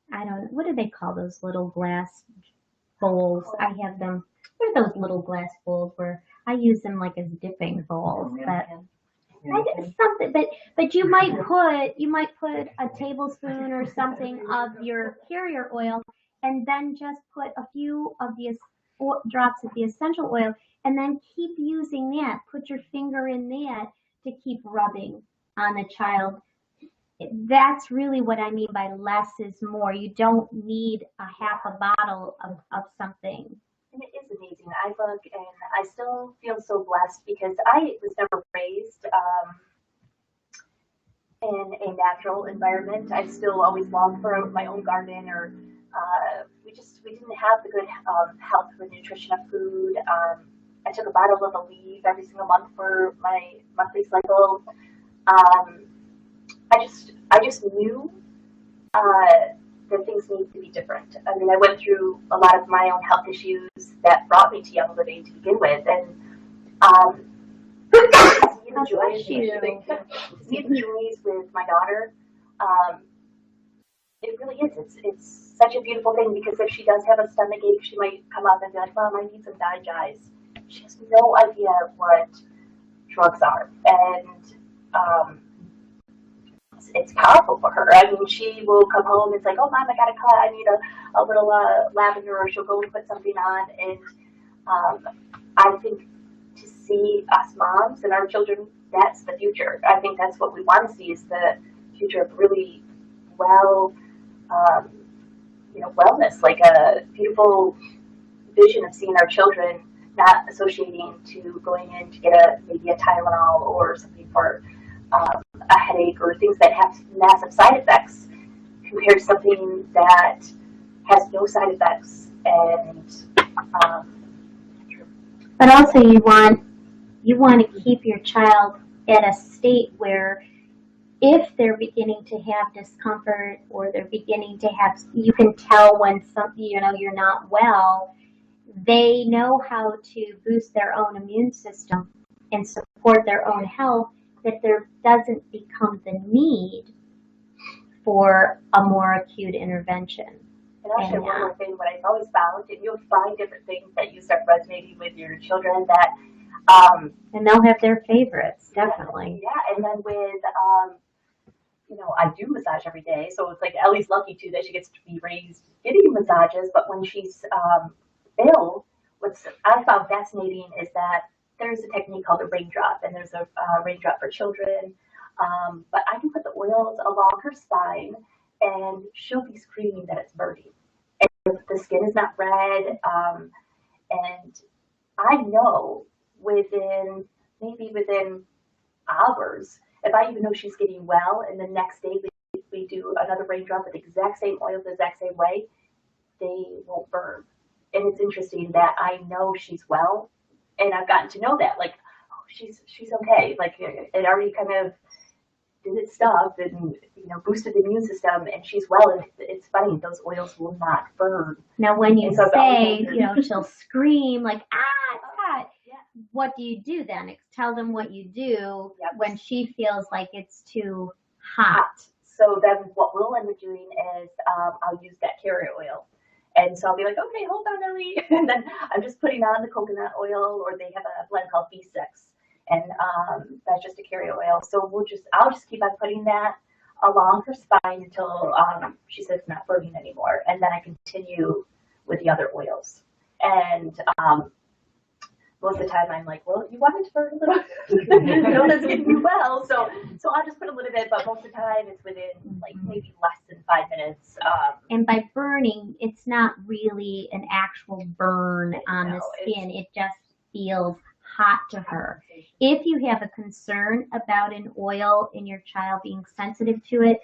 I don't know, what do they call those little glass bowls? I have them. They're those little glass bowls where I use them like as dipping bowls. But you might put a tablespoon or something of your carrier oil, and then just put a few of the drops of the essential oil, and then keep using that. Put your finger in that to keep rubbing on the child. That's really what I mean by less is more. You don't need a half a bottle of something. And it is amazing. I look and I still feel so blessed because I was never raised in a natural environment. I still always longed for my own garden, or we didn't have the good health or nutrition of food. I took a bottle of Aleve every single month for my monthly cycle. I just knew that things need to be different. I mean, I went through a lot of my own health issues that brought me to Young Living to begin with, and see the joys with my daughter. It really is. It's such a beautiful thing because if she does have a stomach ache, she might come up and be like, "Mom, I need some digest." She has no idea what drugs are, and it's powerful for her. I mean, she will come home and it's like, "Oh, Mom, I got a cut. I need a little lavender," or she'll go and put something on. And I think to see us moms and our children, that's the future. I think that's what we want to see is the future of really well, um, wellness, like a beautiful vision of seeing our children not associating to going in to get maybe a Tylenol or something for a headache or things that have massive side effects compared to something that has no side effects and but also you want to keep your child at a state where if they're beginning to have discomfort or they're beginning to have, you can tell when you're not well, they know how to boost their own immune system and support their own health, that there doesn't become the need for a more acute intervention. And actually, one more thing, what I've always found, and you'll find different things that you start resonating with your children that, and they'll have their favorites, definitely. Yeah, and then with, I do massage every day, so it's like Ellie's lucky too that she gets to be raised getting massages, but when she's ill, what I found fascinating is that there's a technique called a raindrop, and there's a raindrop for children, but I can put the oils along her spine, and she'll be screaming that it's burning. And the skin is not red, and I know within hours, if I even know she's getting well, and the next day we do another raindrop with the exact same oil, the exact same way, they won't burn. And it's interesting that I know she's well, and I've gotten to know that, like, oh, she's okay. Like, it already kind of did its stuff and, boosted the immune system, and she's well, and it's funny, those oils will not burn. Now, when you say, she'll scream, like, it's hot. Yeah. What do you do then? Tell them what you do when she feels like it's too hot. So then what we'll end up doing is I'll use that carrot oil. And so I'll be like, okay, hold on, Ellie. And then I'm just putting on the coconut oil, or they have a blend called B6. And that's just a carrot oil. So I'll just keep on putting that along her spine until she says it's not burning anymore. And then I continue with the other oils. And most of the time I'm like, well, you want it to burn a little? That's getting you well. So I'll just put a little bit, but most of the time it's within like maybe less than 5 minutes. And by burning, it's not really an actual burn on the skin. It just feels hot to her. If you have a concern about an oil in your child being sensitive to it,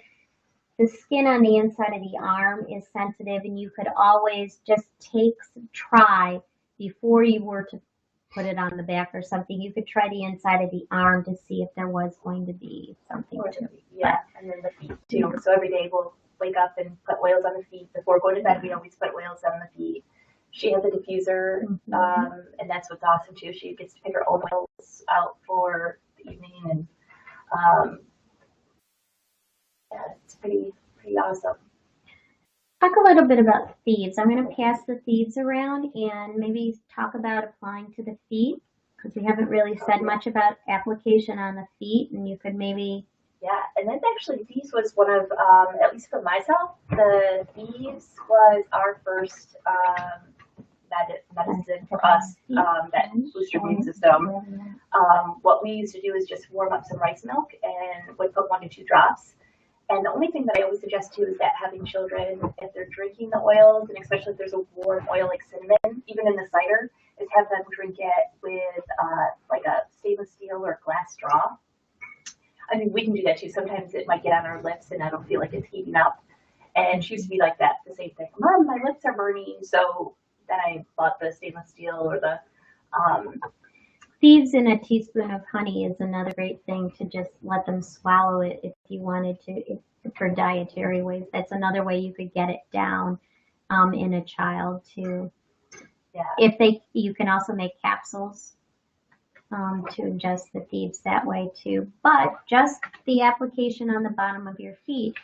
the skin on the inside of the arm is sensitive, and you could always just try before you were to put it on the back or something. You could try the inside of the arm to see if there was going to be something to it. Yeah, and then the feet too. So every day we'll wake up and put oils on the feet. Before going to bed, we always put oils on the feet. She has a diffuser, and that's what's awesome too. She gets to pick her own oils out for the evening, and it's pretty awesome. Talk a little bit about thieves. I'm going to pass the thieves around and maybe talk about applying to the feet, because we haven't really said much about application on the feet, and you could maybe... Yeah, and that's actually, thieves was one of, at least for myself, the thieves was our first medicine for us that boosts your immune system. What we used to do is just warm up some rice milk and would put 1 to 2 drops. And the only thing that I always suggest too is that having children, if they're drinking the oils, and especially if there's a warm oil like cinnamon, even in the cider, is have them drink it with like a stainless steel or glass straw. I mean, we can do that too. Sometimes it might get on our lips and I don't feel like it's heating up. And she used to be like that, the same thing. Mom, my lips are burning. So then I bought the stainless steel or the thieves in a teaspoon of honey is another great thing to just let them swallow it if you wanted to, for dietary ways. That's another way you could get it down in a child too. Yeah. You can also make capsules to ingest the thieves that way too. But just the application on the bottom of your feet.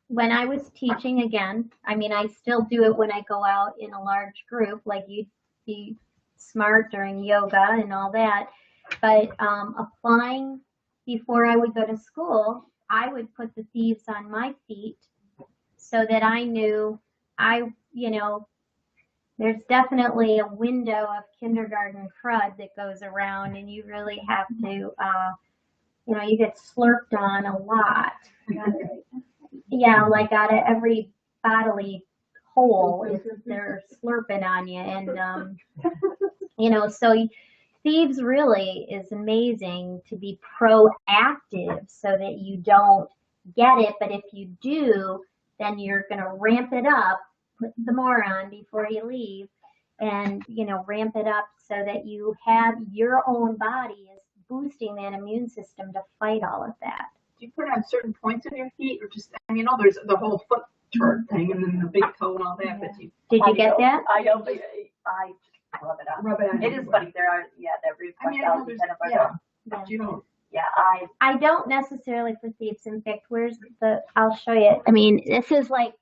When I was teaching again, I mean, I still do it when I go out in a large group, like you'd be smart during yoga and all that. But applying before I would go to school, I would put the thieves on my feet so that I knew there's definitely a window of kindergarten crud that goes around, and you really have to, you get slurped on a lot. Yeah, like out of every bodily hole, if they're slurping on you, and so thieves really is amazing to be proactive so that you don't get it, but if you do, then you're going to ramp it up, put some more on before you leave, and ramp it up so that you have your own body is boosting that immune system to fight all of that. Do you put it on certain points of your feet, or just, there's the whole foot chart thing, and then the big toe and all that, but Did you get that? I don't, but I just rub it on. Rub it on. It is funny, there are, that reflect out the center of our dog. But you don't. Yeah, I don't necessarily for thieves. In fact, I'll show you. I mean, this is like,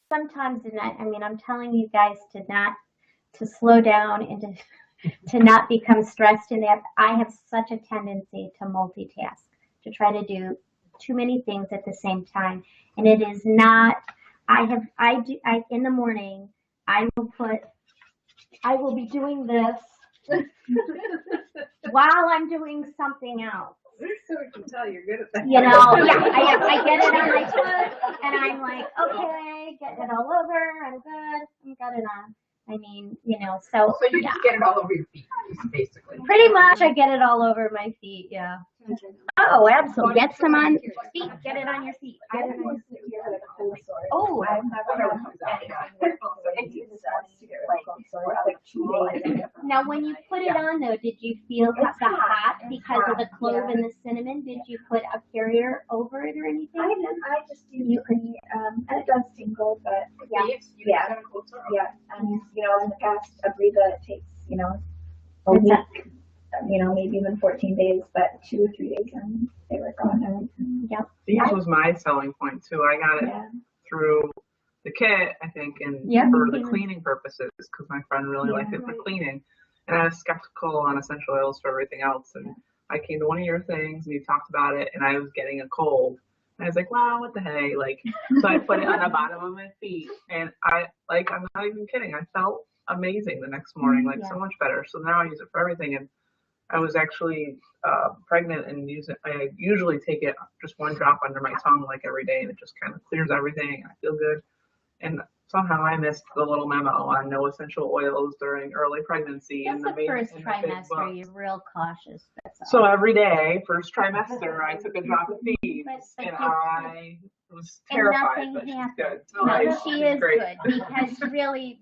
sometimes I'm telling you guys to slow down and to not become stressed in that. I have such a tendency to multitask, to try to do too many things at the same time. And it is not, in the morning, I will be doing this while I'm doing something else. So we can tell you're good at that. I get it on my foot, and I'm like, okay, get it all over, I'm good, I'm got it on. So you just get it all over your feet, basically. pretty much I get it all over my feet, yeah. Oh, absolutely. Get some on your feet, get it on your feet. Oh, now when you put it on though, did you feel the hot because of the clove and the cinnamon? Did you put a carrier over it or anything? I just do and it does tingle, but yeah. And in the past, I believe that it takes, a week, maybe even 14 days, but 2 or 3 days and they were gone. Yep. These was my selling point too. I got it through the kit, I think, and for the cleaning purposes, because my friend really liked it for cleaning. And I was skeptical on essential oils for everything else. And I came to one of your things and you talked about it, and I was getting a cold. And I was like, wow, what the hey? So I put it on the bottom of my feet, and I'm not even kidding. I felt amazing the next morning, so much better. So now I use it for everything. And I was actually pregnant and I usually take it just one drop under my tongue every day, and it just kind of clears everything. I feel good. And somehow I missed the little memo on no essential oils during early pregnancy. Just the first trimester, you're real cautious. That's all. So every day, first trimester, I took a drop of thieves, and I was terrified, but she's good. No, she is great. Good because really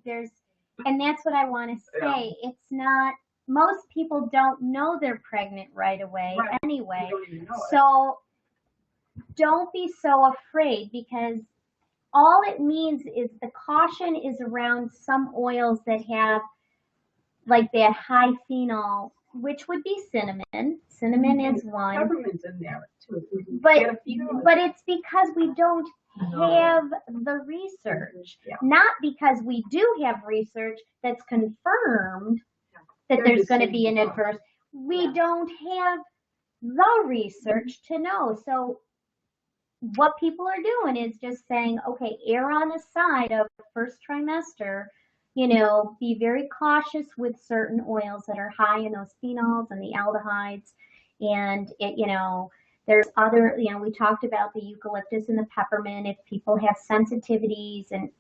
and that's what I want to say. Yeah. It's not, most people don't know they're pregnant right away anyway. So don't be so afraid, because all it means is the caution is around some oils that have that high phenol, which would be cinnamon. Cinnamon is one. Peppermint's in there too. But it's because we don't have the research, not because we do have research that's confirmed that there's going to be an adverse. We don't have the research to know. So what people are doing is just saying, okay, err on the side of first trimester, be very cautious with certain oils that are high in those phenols and the aldehydes. And there's other, we talked about the eucalyptus and the peppermint, if people have sensitivities and,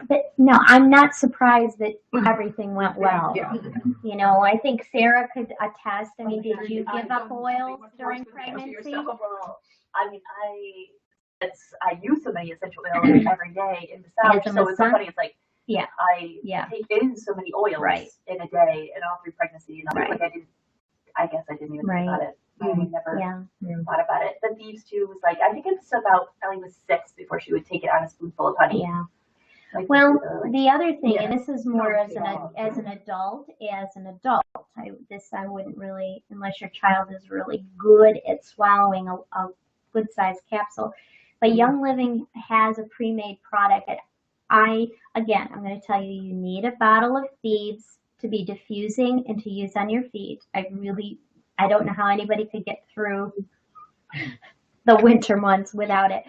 but no, I'm not surprised that everything went well. I think Sarah could attest. Did you give up oils during pregnancy? I use so many essential oils every day in the summer. So with somebody, it's like, I take in so many oils in a day and all through pregnancy. And I guess I didn't even think about it. I never thought about it. The thieves too was I think it's about Ellie was 6 before she would take it on a spoonful of honey. Yeah. The other thing, and this is more as an adult, I wouldn't really, unless your child is really good at swallowing a good sized capsule. But Young Living has a pre-made product. I'm going to tell you, you need a bottle of thieves to be diffusing and to use on your feet. I don't know how anybody could get through the winter months without it.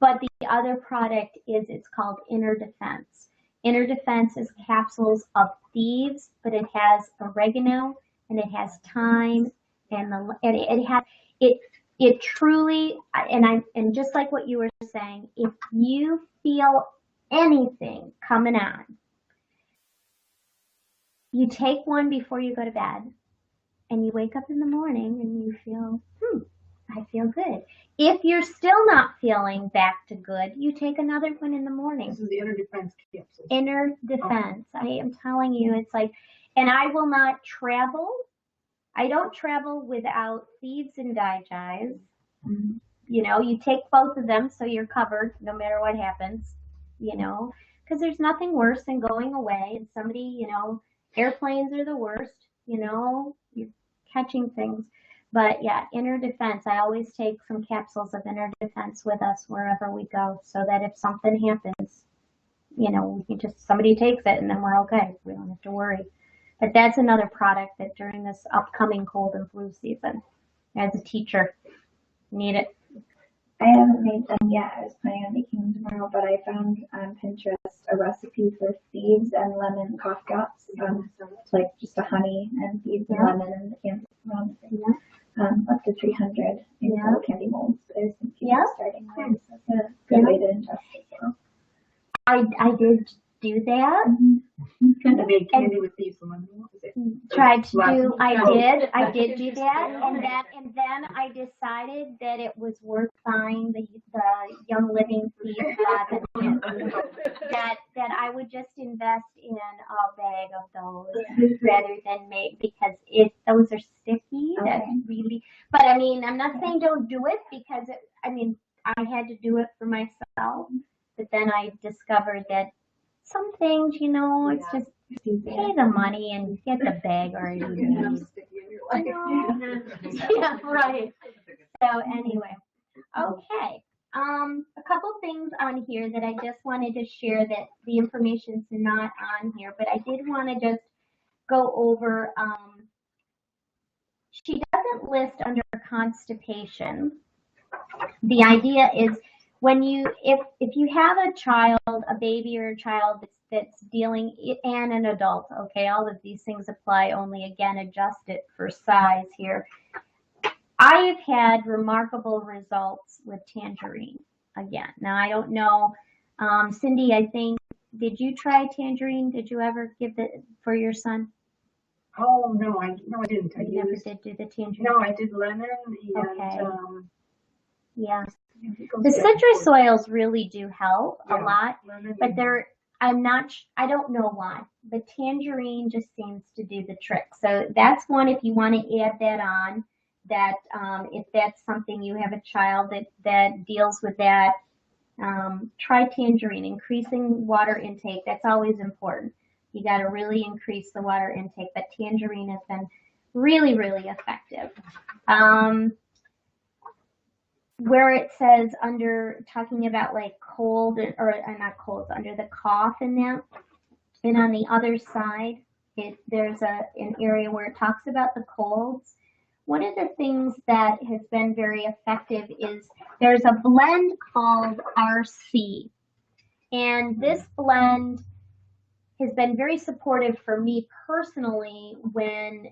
But the other product it's called Inner Defense. Inner Defense is capsules of thieves, but it has oregano and it has thyme and it truly, and just like what you were saying, if you feel anything coming on, you take one before you go to bed, and you wake up in the morning and you feel, I feel good. If you're still not feeling back to good, you take another one in the morning. This is the Inner Defense capsule. Inner Defense. I am telling you, it's like, and I will not travel. I don't travel without thieves and digies. Mm-hmm. You know, you take both of them so you're covered no matter what happens, you know, because there's nothing worse than going away and somebody, you know, airplanes are the worst, you know, you're catching things. But yeah, Inner Defense, I always take some capsules of Inner Defense with us wherever we go so that if something happens, you know, we can just, somebody takes it and then we're okay. We don't have to worry. But that's another product that during this upcoming cold and flu season, as a teacher, need it. I haven't made them yet. I was planning on making them tomorrow, but I found on Pinterest a recipe for thieves and lemon cough drops. Like just a honey and thieves and lemon and the candy. Up to 300 in little candy molds. I was thinking of starting one. So that's a good way to ingest it. So. I did do that. Kind of made candy with thieves and lemon. Tried to do. I did do that, and then I decided that it was worth buying the Young Living Thieves that I would just invest in a bag of those rather than make, because those are sticky. Okay. That's really. But I mean, I'm not saying don't do it, because I had to do it for myself. But then I discovered that some things, you know, it's just pay the money and get the bag already made. Yeah, right. So anyway, okay. A couple things on here that I just wanted to share that the information's not on here, but I did want to just go over. She doesn't list under constipation. The idea is when if you have a child, a baby or a child that's dealing, and an adult, okay, all of these things apply, only again adjust it for size here. I have had remarkable results with tangerine again. Now I don't know, Cindy, I think, did you try tangerine? Did you ever give it for your son? Oh no, I didn't. You never did do the tangerine? No, I did lemon and okay. Yeah. The citrus oils really do help a lot, but I don't know why, but tangerine just seems to do the trick. So that's one, if you want to add that on, that if that's something, you have a child that deals with that, try tangerine. Increasing water intake, that's always important. You got to really increase the water intake, but tangerine has been really, really effective. Where it says under, talking about like cold, or not colds, under the cough and that, and on the other side, there's an area where it talks about the colds. One of the things that has been very effective is there's a blend called RC, and this blend has been very supportive for me personally when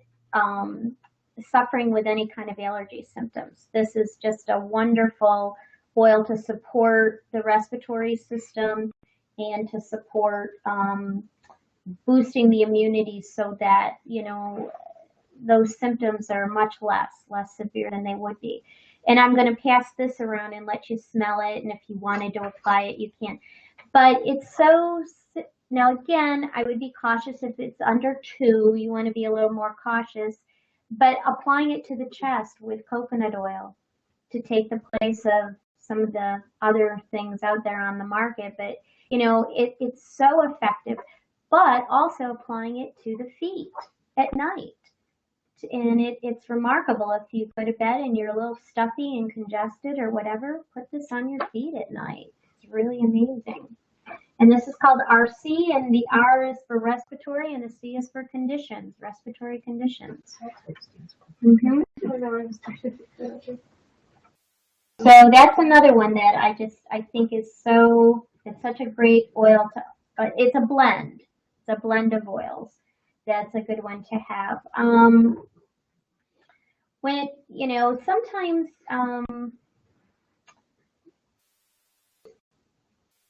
suffering with any kind of allergy symptoms. This is just a wonderful oil to support the respiratory system and to support boosting the immunity so that, you know, those symptoms are much less severe than they would be. And I'm going to pass this around and let you smell it, and if you wanted to apply it, you can. But it's so, now again, I would be cautious if it's under 2, you want to be a little more cautious. But applying it to the chest with coconut oil to take the place of some of the other things out there on the market. But, you know, it's so effective. But also applying it to the feet at night. And it's remarkable. If you go to bed and you're a little stuffy and congested or whatever, put this on your feet at night. It's really amazing. And this is called RC, and the R is for respiratory, and the C is for conditions, respiratory conditions. Mm-hmm. So that's another one that I think is it's such a great oil to, it's a blend. It's a blend of oils. That's a good one to have. Sometimes,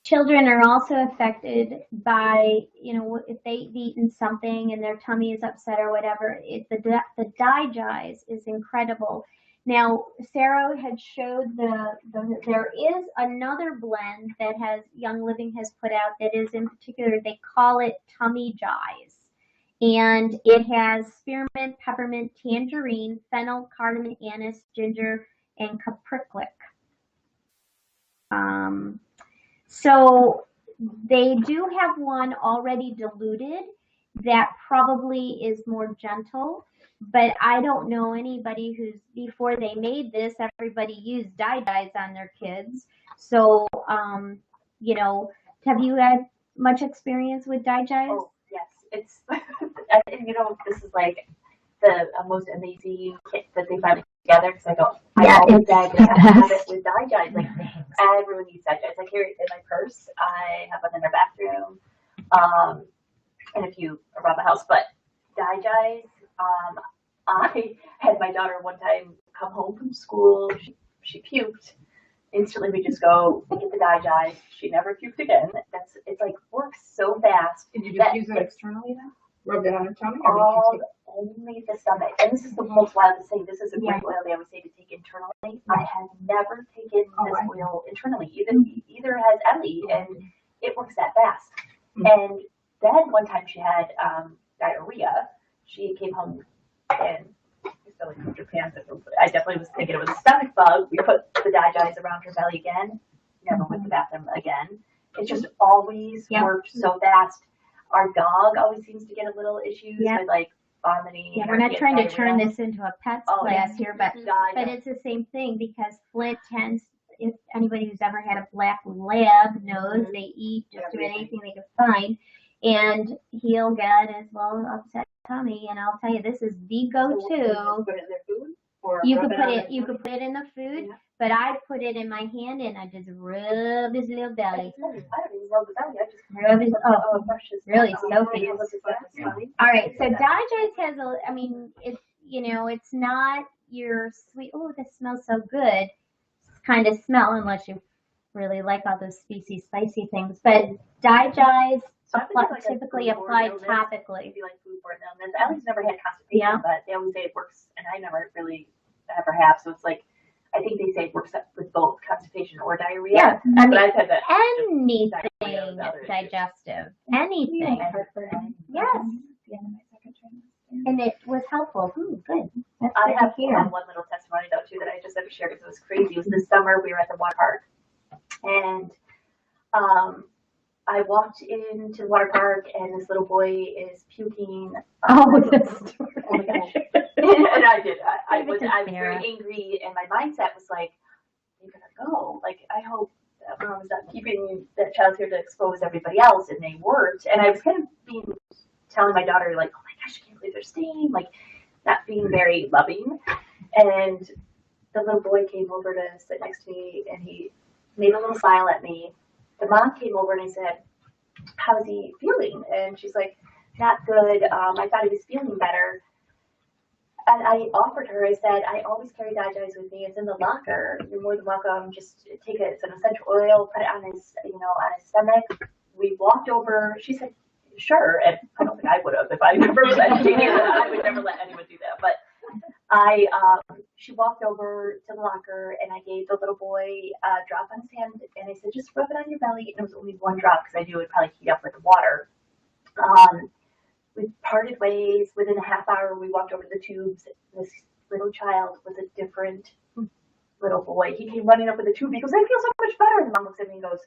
children are also affected by, if they've eaten something and their tummy is upset or whatever. The digest is incredible. Now, Sarah had showed there is another blend that Young Living has put out that is in particular, they call it Tummy Jize. And it has spearmint, peppermint, tangerine, fennel, cardamom, anise, ginger, and capricorn. So they do have one already diluted that probably is more gentle, but I don't know anybody before they made this, everybody used digest on their kids. So, have you had much experience with digest? Oh, yes. It's, this is like the most amazing kit that they finally together, because I always beg and I have it with digest. Like, everyone needs digest. I carry it in my purse. I have one in our bathroom, and a few around the house. But digest, I had my daughter one time come home from school. She puked. Instantly, we just go get the digest. She never puked again. It's like works so fast. Did you just use it externally then? Rub it on her tummy? Only the stomach. And this is the most wildest thing. This is a great oil they always say to take internally. I have never taken this oil internally. Either has Ellie, and it works that fast. And then one time she had diarrhea. She came home and her pants. I definitely was thinking it was a stomach bug. We put the digest around her belly again. Never went to the bathroom again. It just always worked so fast. Our dog always seems to get a little issues with like vomiting. Yeah, we're not trying to turn this into a pets class here, but it's the same thing, because Flint tends, if anybody who's ever had a black lab knows, they eat just about anything they can find, and he'll get as well upset tummy. And I'll tell you, this is the go-to. So put it in their food, or you could put it in the food, but I put it in my hand and I just rub his little belly. I don't even rub the belly. I just rub his really soapy. All right, so digest has it's not your sweet. Oh, this smells so good. Kind of smell, unless you really like all those spicy things. But digest typically applied topically. Be like food for illness. Ellie's never had constipation, but they always say it works, and I never really ever have. So it's like, I think they say it works with both constipation or diarrhea. Yeah, I've had that. Anything digestive, anything. Yes. And it was helpful. Ooh, good. I have one little testimony though too that I just had to share because it was crazy. It was this summer. We were at the water park, and I walked into the water park, and this little boy is puking. This story. And I did. I was very angry, and my mindset was like, "You're gonna go." Like, I hope that mom is not keeping that child here to expose everybody else, and they weren't. And I was kind of telling my daughter, like, "Oh my gosh, I can't believe they're staying." Like, not being very loving. And the little boy came over to sit next to me, and he made a little smile at me. The mom came over and I said, "How's he feeling?" And she's like, "Not good. I thought he was feeling better." And I offered her, I said, "I always carry digest with me. It's in the locker. You're more than welcome. Just take it. It's an essential oil. Put it on his, on his stomach." We walked over. She said, "Sure." And I don't think I would have if I never let I would never let anyone do that. But she walked over to the locker, and I gave the little boy a drop on his hand, and I said, "Just rub it on your belly." And it was only one drop because I knew it would probably heat up with the water. We parted ways. Within a half hour, we walked over to the tubes. This little child was a different little boy. He came running up with the tube. He goes, "I feel so much better." And Mom looks at me and goes,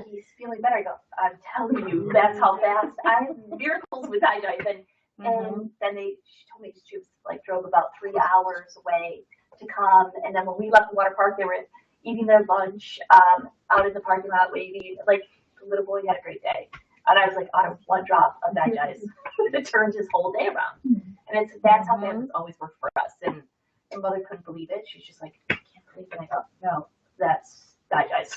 "He's feeling better." I go, "I'm telling you, that's how fast. I have miracles with digest." And then she told me she was like drove about 3 hours away to come. And then when we left the water park, they were eating their lunch out in the parking lot, waving. Like, the little boy had a great day. And I was like, out of one drop of digest, it turned his whole day around. And that's how families always work for us. And Mother couldn't believe it. She's just like, "I can't believe And I go, no, that's that, guys.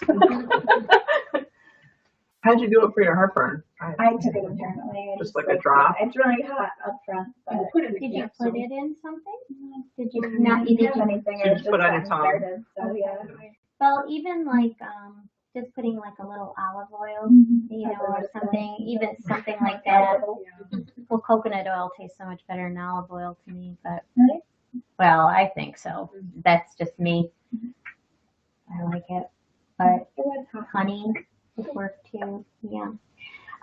How'd you do it for your heartburn? I took it internally. Just like a drop? It's really hot up front, but Did you put it in something? Did you didn't not? You have did. anything. You It just was put on getting your tongue. started, so yeah. Well, even like just putting like a little olive oil, you know, or something, even something like that. Well, coconut oil tastes so much better than olive oil to me, but well, I think so. That's just me. I like it, but honey would work too. Yeah.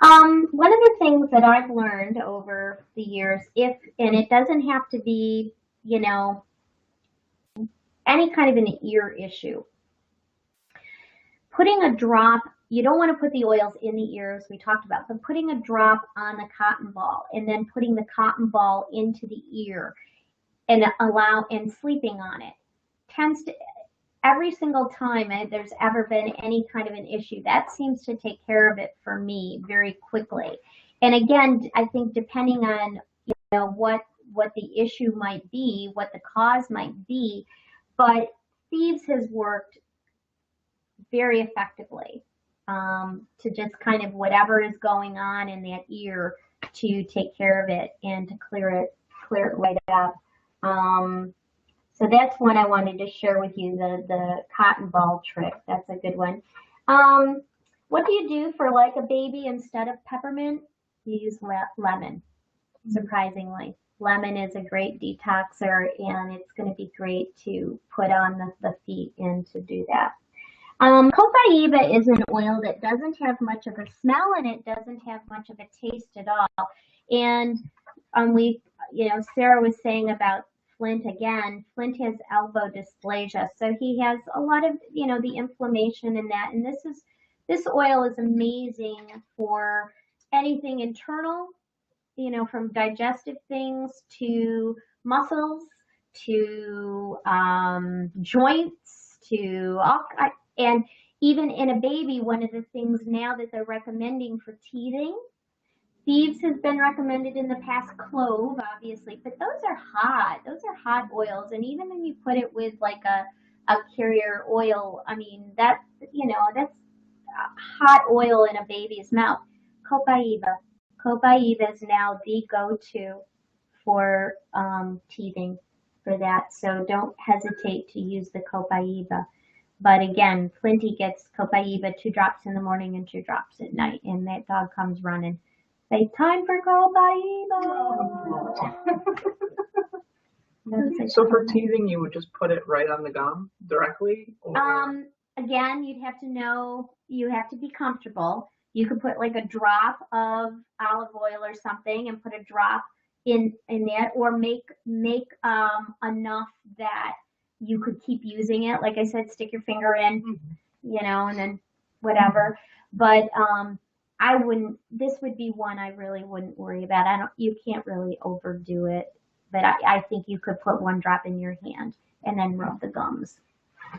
One of the things that I've learned over the years, and it doesn't have to be, you know, any kind of an ear issue. Putting a drop, you don't want to put the oils in the ears, we talked about, but putting a drop on the cotton ball and then putting the cotton ball into the ear and sleeping on it tends to, every single time there's ever been any kind of an issue, that seems to take care of it for me very quickly. And again, I think depending on, you know, what the issue might be, what the cause might be, but Thieves has worked very effectively to just kind of whatever is going on in that ear to take care of it and to clear it right up. So that's one I wanted to share with you, the cotton ball trick. That's a good one. What do you do for like a baby instead of peppermint? You use lemon, surprisingly. Lemon is a great detoxer, and it's going to be great to put on the feet and to do that. Copaiba is an oil that doesn't have much of a smell, and it doesn't have much of a taste at all. And Sarah was saying about Flint again. Flint has elbow dysplasia, so he has a lot of, the inflammation in that. And this oil is amazing for anything internal, from digestive things to muscles to joints to all. And even in a baby, one of the things now that they're recommending for teething, Thieves has been recommended in the past, clove, obviously, but those are hot. Those are hot oils. And even when you put it with like a carrier oil, I mean, that's hot oil in a baby's mouth. Copaiba. Copaiba is now the go-to for teething for that. So don't hesitate to use the Copaiba. But again, Flinty gets Copaiba 2 drops in the morning and 2 drops at night, and that dog comes running. Say, time for Copaiba. So for teething, you would just put it right on the gum directly? Or? Again, you have to be comfortable. You could put like a drop of olive oil or something and put a drop in that, or make enough that you could keep using it. Like I said, stick your finger in, and then whatever. But this would be one I really wouldn't worry about. You can't really overdo it, but I think you could put 1 drop in your hand and then rub the gums.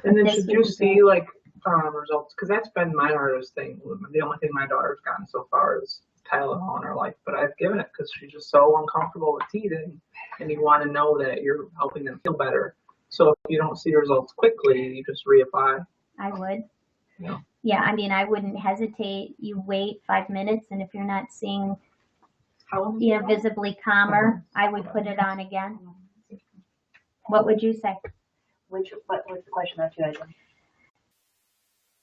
And then should you see like results? Because that's been my hardest thing. The only thing my daughter's gotten so far is Tylenol in her life, but I've given it because she's just so uncomfortable with teething, and you want to know that you're helping them feel better. So if you don't see results quickly, you just reapply. I would. Yeah, I mean, I wouldn't hesitate. You wait 5 minutes, and if you're not seeing, visibly calmer, I would put it on again. What would you say? What's the question that you had?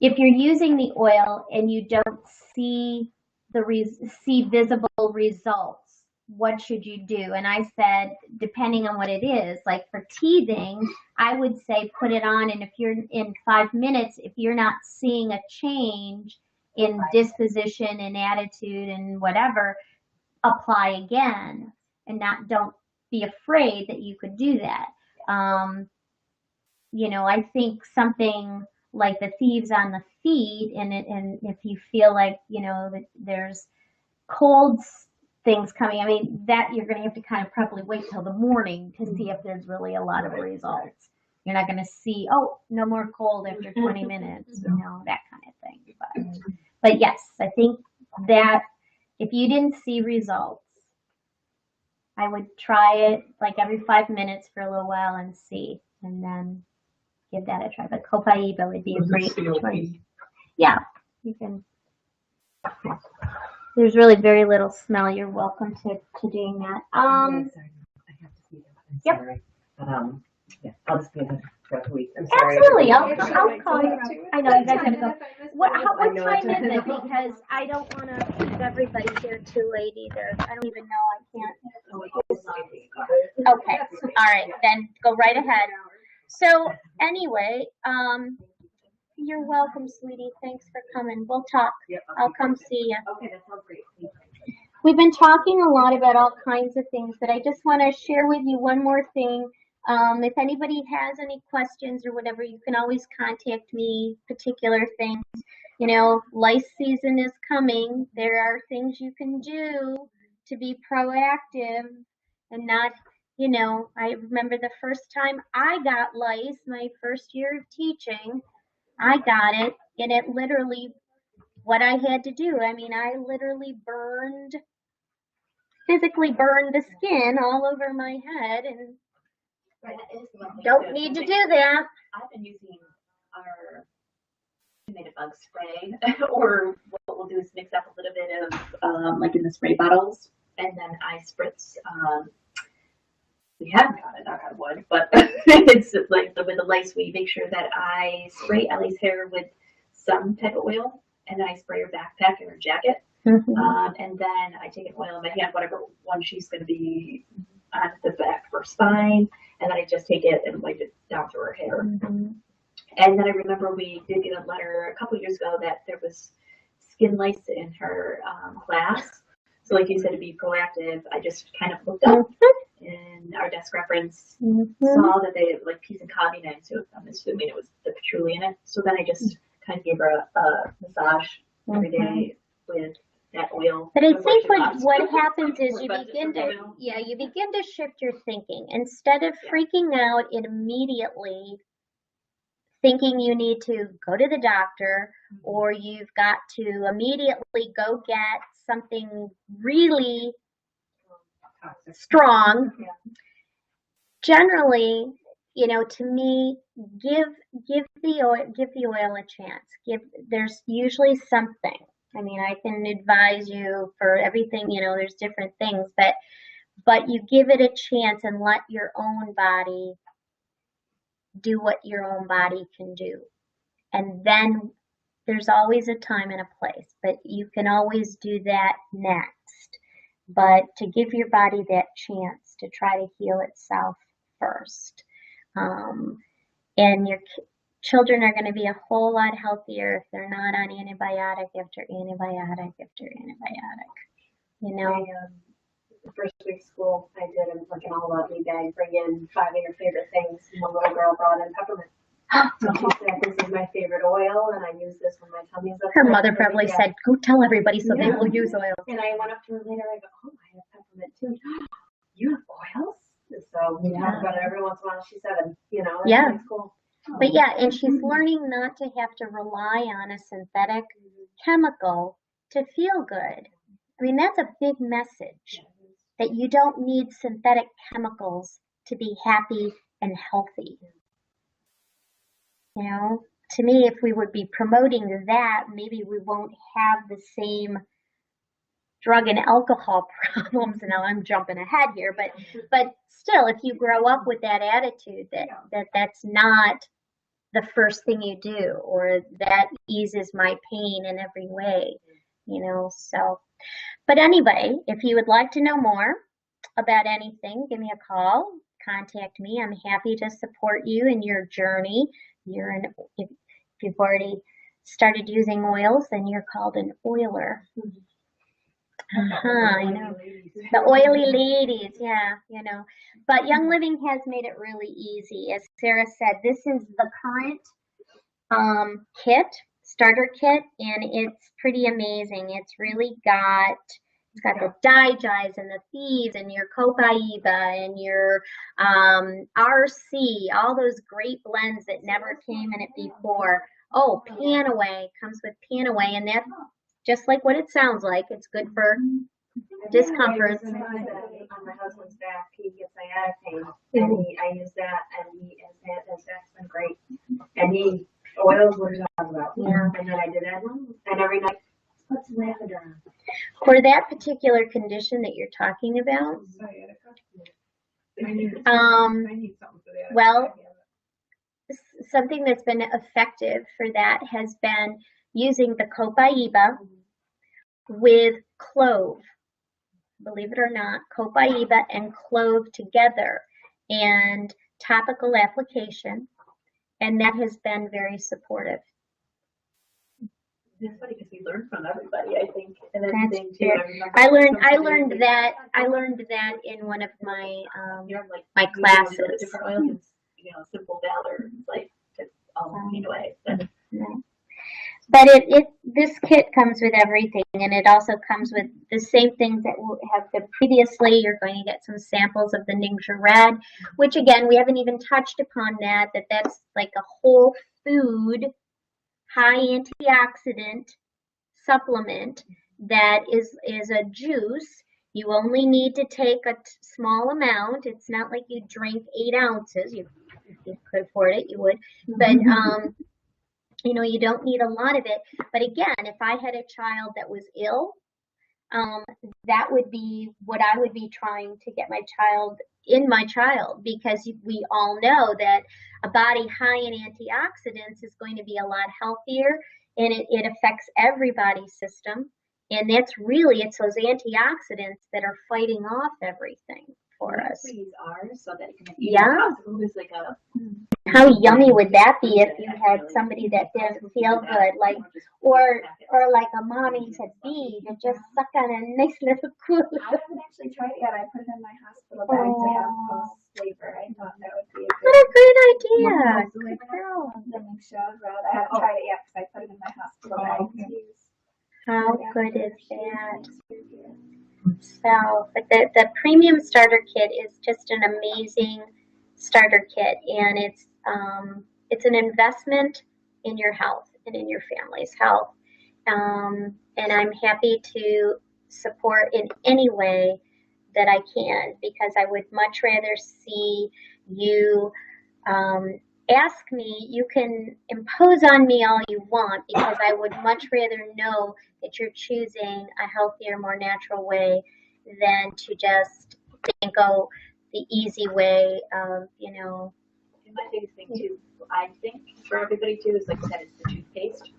If you're using the oil and you don't see visible results, what should you do? And I said, depending on what it is, like for teething, I would say put it on, and if you're in 5 minutes, if you're not seeing a change in disposition and attitude and whatever, apply again, and don't be afraid that you could do that. I think something like the Thieves on the feet, and if you feel like, that there's cold things coming, I mean, that you're going to have to kind of probably wait till the morning to see if there's really a lot of results. You're not going to see, no more cold after 20 minutes, that kind of thing. But yes, I think that if you didn't see results, I would try it like every 5 minutes for a little while and see, and then give that a try. But copaiba would be a great COP. choice. Yeah, you can. There's really very little smell. You're welcome to doing that. Sorry, I have to see that. I'm Yep. sorry. But, yeah, I'll just be in touch throughout the week. I'm sorry. Absolutely, I'll call you. I know you guys have to go. What time is it? Because I don't want to keep everybody here too late either. I don't even know. I can't. Okay. All right. Then go right ahead. So anyway, you're welcome, sweetie. Thanks for coming. We'll talk. I'll come see you. Okay, that sounds great. Thank you. We've been talking a lot about all kinds of things, but I just want to share with you one more thing. If anybody has any questions or whatever, you can always contact me, particular things. You know, lice season is coming. There are things you can do to be proactive and not, you know, I remember the first time I got lice, my first year of teaching, I got it, and it literally, what I had to do, I mean, I literally physically burned the skin all over my head, and don't need to do that. I've been using our made a bug spray, or what we'll do is mix up a little bit of, like in the spray bottles, and then I spritz, we haven't got it, knock on wood, but it's like with the lice, we make sure that I spray Ellie's hair with some type of oil, and then I spray her backpack and her jacket. And then I take an oil in my hand, whatever one she's going to be on the back of her spine, and then I just take it and wipe it down through her hair. And then I remember we did get a letter a couple years ago that there was skin lice in her class. So like you said, to be proactive, I just kind of looked up in our desk reference, saw that they had like peas and cobbing in, so I'm assuming it was the patchouli in it. So then I just kind of gave her a massage every day with that oil. But I think what happens is you begin to shift your thinking. Instead of freaking out and immediately thinking you need to go to the doctor or you've got to immediately go get something really strong. Generally, you know, to me, give the oil a chance. There's usually something. I mean, I can advise you for everything, you know, there's different things, but you give it a chance and let your own body do what your own body can do. And then there's always a time and a place, but you can always do that next. But to give your body that chance to try to heal itself first. And your children are going to be a whole lot healthier if they're not on antibiotic after antibiotic after antibiotic. You know? The first week of school, I did like an all about me bag, bring in 5 of your favorite things, and the little girl brought in peppermint. So she said, "This is my favorite oil, and I use this when my tummy's up." Her mother probably said, "Go tell everybody so they will use oil." And I went up to her later. I go, "Oh, I have peppermint too." "You have oils?" So but every once in a while she said it. You know, it's cool. But yeah, and she's learning not to have to rely on a synthetic chemical to feel good. I mean, that's a big message, that you don't need synthetic chemicals to be happy and healthy. You know, to me, if we would be promoting that, maybe we won't have the same drug and alcohol problems. Now I'm jumping ahead here, but still, if you grow up with that attitude that's not the first thing you do, or that eases my pain in every way, you know, so. But anyway, if you would like to know more about anything, give me a call, contact me. I'm happy to support you in your journey. If you've already started using oils, then you're called an oiler. I know. The oily ladies, yeah, you know. But Young Living has made it really easy. As Sarah said, this is the current starter kit, and it's pretty amazing. It's got the digize and the thieves and your copaiba and your RC, all those great blends that never came in it before. Oh, Panaway comes with Panaway, and that's just like what it sounds like. It's good for discomfort. On my husband's back, he gets sciatic pain, and I use that, and his back's been great. Any oils, what to talk about. Yeah. And then I did add one, and every night, put some lavender on. For that particular condition that you're talking about, I need something for that. well, something that's been effective for that has been using the copaiba with clove. Believe it or not, copaiba and clove together, and topical application, and that has been very supportive. It's funny because we learn from everybody, I think. And then That's thing too, fair. I remember I learned that in one of my my classes. Different oils, and, simple valor, like just away. But this kit comes with everything, and it also comes with the same things that have been previously. You're going to get some samples of the Ningxia Red, which again, we haven't even touched upon that's like a whole food, high antioxidant supplement that is a juice. You only need to take a small amount. It's not like you drink 8 ounces. If you could afford it, you would. But you don't need a lot of it. But again, if I had a child that was ill, that would be what I would be trying to get my child, because we all know that a body high in antioxidants is going to be a lot healthier, and it affects everybody's system. And it's those antioxidants that are fighting off everything for us. These are so that it can Yeah. There's like a How yummy would that be if you had somebody that didn't feel good, like, or like a mommy to be, to just suck on a nice little food. I haven't actually tried it yet. I put it in my hospital bag to have post flavor. I thought that would be a What a great idea! Good girl. the Ningxia Red. I haven't tried it yet because I put it in my hospital bag to use. How good is that? So, but the premium starter kit is just an amazing starter kit, and it's an investment in your health and in your family's health. And I'm happy to support in any way that I can, because I would much rather see you ask me. You can impose on me all you want, because I would much rather know that you're choosing a healthier, more natural way than to just think, oh, the easy way of, And my biggest thing too, I think for everybody too, is like I said, it's the toothpaste.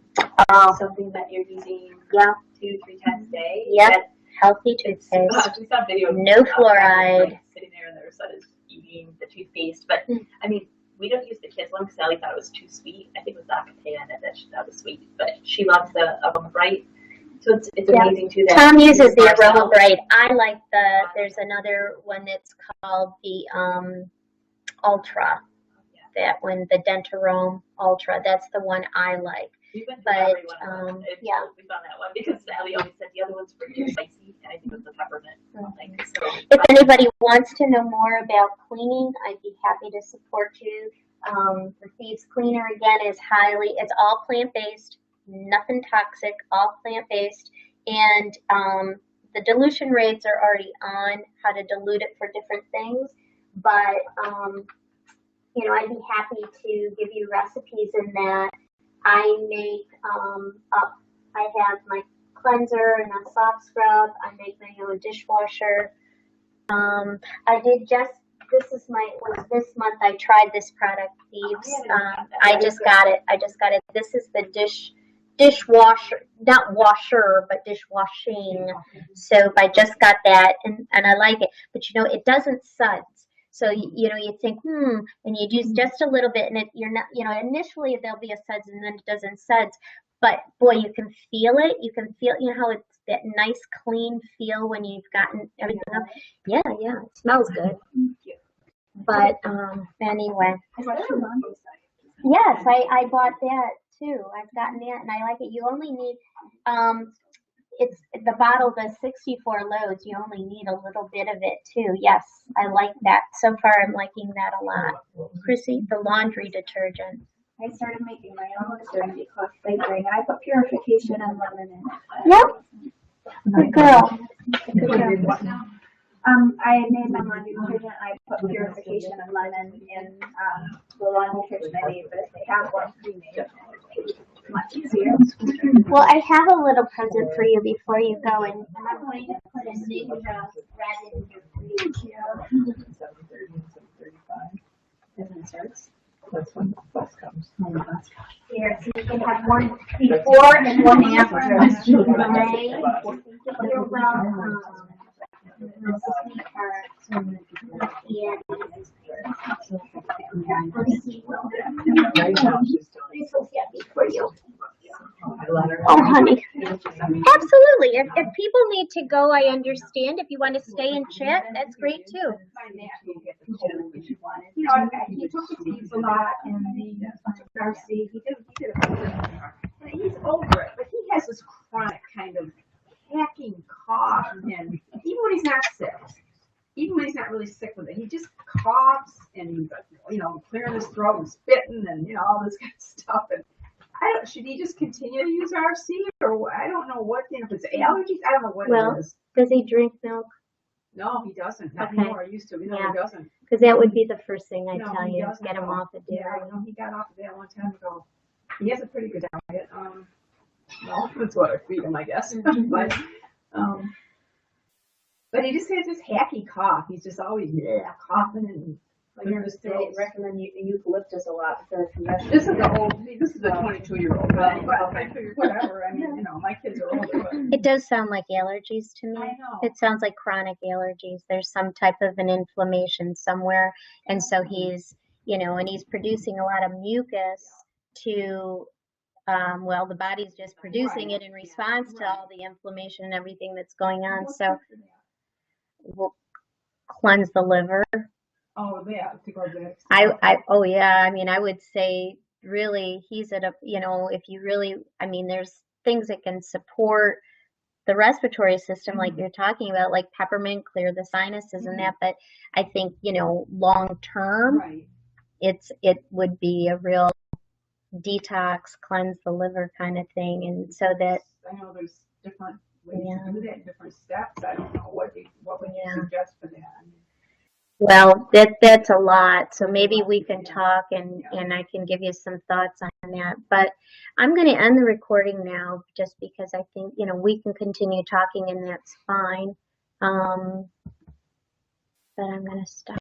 Something that you're using 2-3 times a day. Yep. Healthy toothpaste. We saw videos. No fluoride. Like, sitting there and their son is eating the toothpaste, but I mean, we don't use the kids one because Sally thought it was too sweet. I think it was Acapella that she thought was sweet, but she loves the Aroma Bright. So it's amazing too that Tom uses the Aroma Bright. I like there's another one that's called the Ultra. That one, the Dentarome Ultra. That's the one I like. We went But, through every one of them. yeah. We found that one because Sally always said the other ones were too spicy, and I think it was the peppermint. So, If anybody wants to know more about cleaning, I'd be happy to support you. The Thieves Cleaner, again, it's all plant-based, nothing toxic, all plant-based, and the dilution rates are already on how to dilute it for different things, but I'd be happy to give you recipes in that. I make I have my cleanser and a soft scrub. I make my own dishwasher. I did this month I tried this product, Thieves. I just got it. This is the dishwasher, not washer, but dishwashing. So I just got that, and I like it. But it doesn't suds. So you think, and you use just a little bit, and you're not, initially there'll be a suds, and then it doesn't suds. But boy, you can feel it. You can feel, how it's that nice, clean feel when you've gotten everything up. Yeah, it smells good. But anyway, yes, I bought that too. I've gotten that, and I like it. You only need it's the bottle does 64 loads. You only need a little bit of it too. Yes, I like that. So far, I'm liking that a lot. Chrissy, the laundry detergent. I started making my own dirty cloth flavoring, and I put purification and lemon in it. Yep. Good girl. I made my laundry detergent. I put purification and lemon in the laundry detergent I made, but if they have one pre-made, it's much easier. Well, I have a little present for you before you go, and I'm going to put a ninja thread in your fridge. That's when the bus comes. Here, so you can have one before and one after. Right? You're welcome. Oh, honey. Absolutely. If people need to go, I understand. If you want to stay and chat, that's great too. You know, he took the teams a lot, and Darcy, he did and he's over it, but he has this chronic kind of hacking cough, and even when he's not sick, even when he's not really sick with it, he just coughs and, you know, clearing his throat and spitting and, you know, all this kind of stuff. And should he just continue to use RC, or I don't know what, you know, if it's allergies, I don't know what it is. Does he drink milk? No, he doesn't. Not Okay. anymore. He used to. No, he doesn't. Because that would be the first thing I No, tell he you, doesn't get him at all. off of dairy. Yeah, no, he got off of that a long time ago. He has a pretty good diet. Well, that's what I feed him, I guess. But he just has this hacky cough. He's just always coughing and clearing his They throat. recommend eucalyptus a lot for conventional. This is a 22-year-old. But I figured, whatever. I mean, you know, my kids are older. But It does sound like allergies to me. I know. It sounds like chronic allergies. There's some type of an inflammation somewhere. And so he's, you know, and he's producing a lot of mucus to, well, the body's just producing it in response to all the inflammation and everything that's going on. So we'll cleanse the liver. Oh, yeah, to go back. Oh yeah, I mean, I would say really he's at a, you know, if you really, I mean, there's things that can support the respiratory system like you're talking about, like peppermint, clear the sinuses and that, but I think, you know, long term, Right. it would be a real detox, cleanse the liver kind of thing, and so that, I know there's different ways to do that, different steps. I don't know what would you suggest for that. I mean, well, that's a lot. So maybe we can talk and I can give you some thoughts on that. But I'm going to end the recording now just because I think, you know, we can continue talking and that's fine. But I'm going to stop.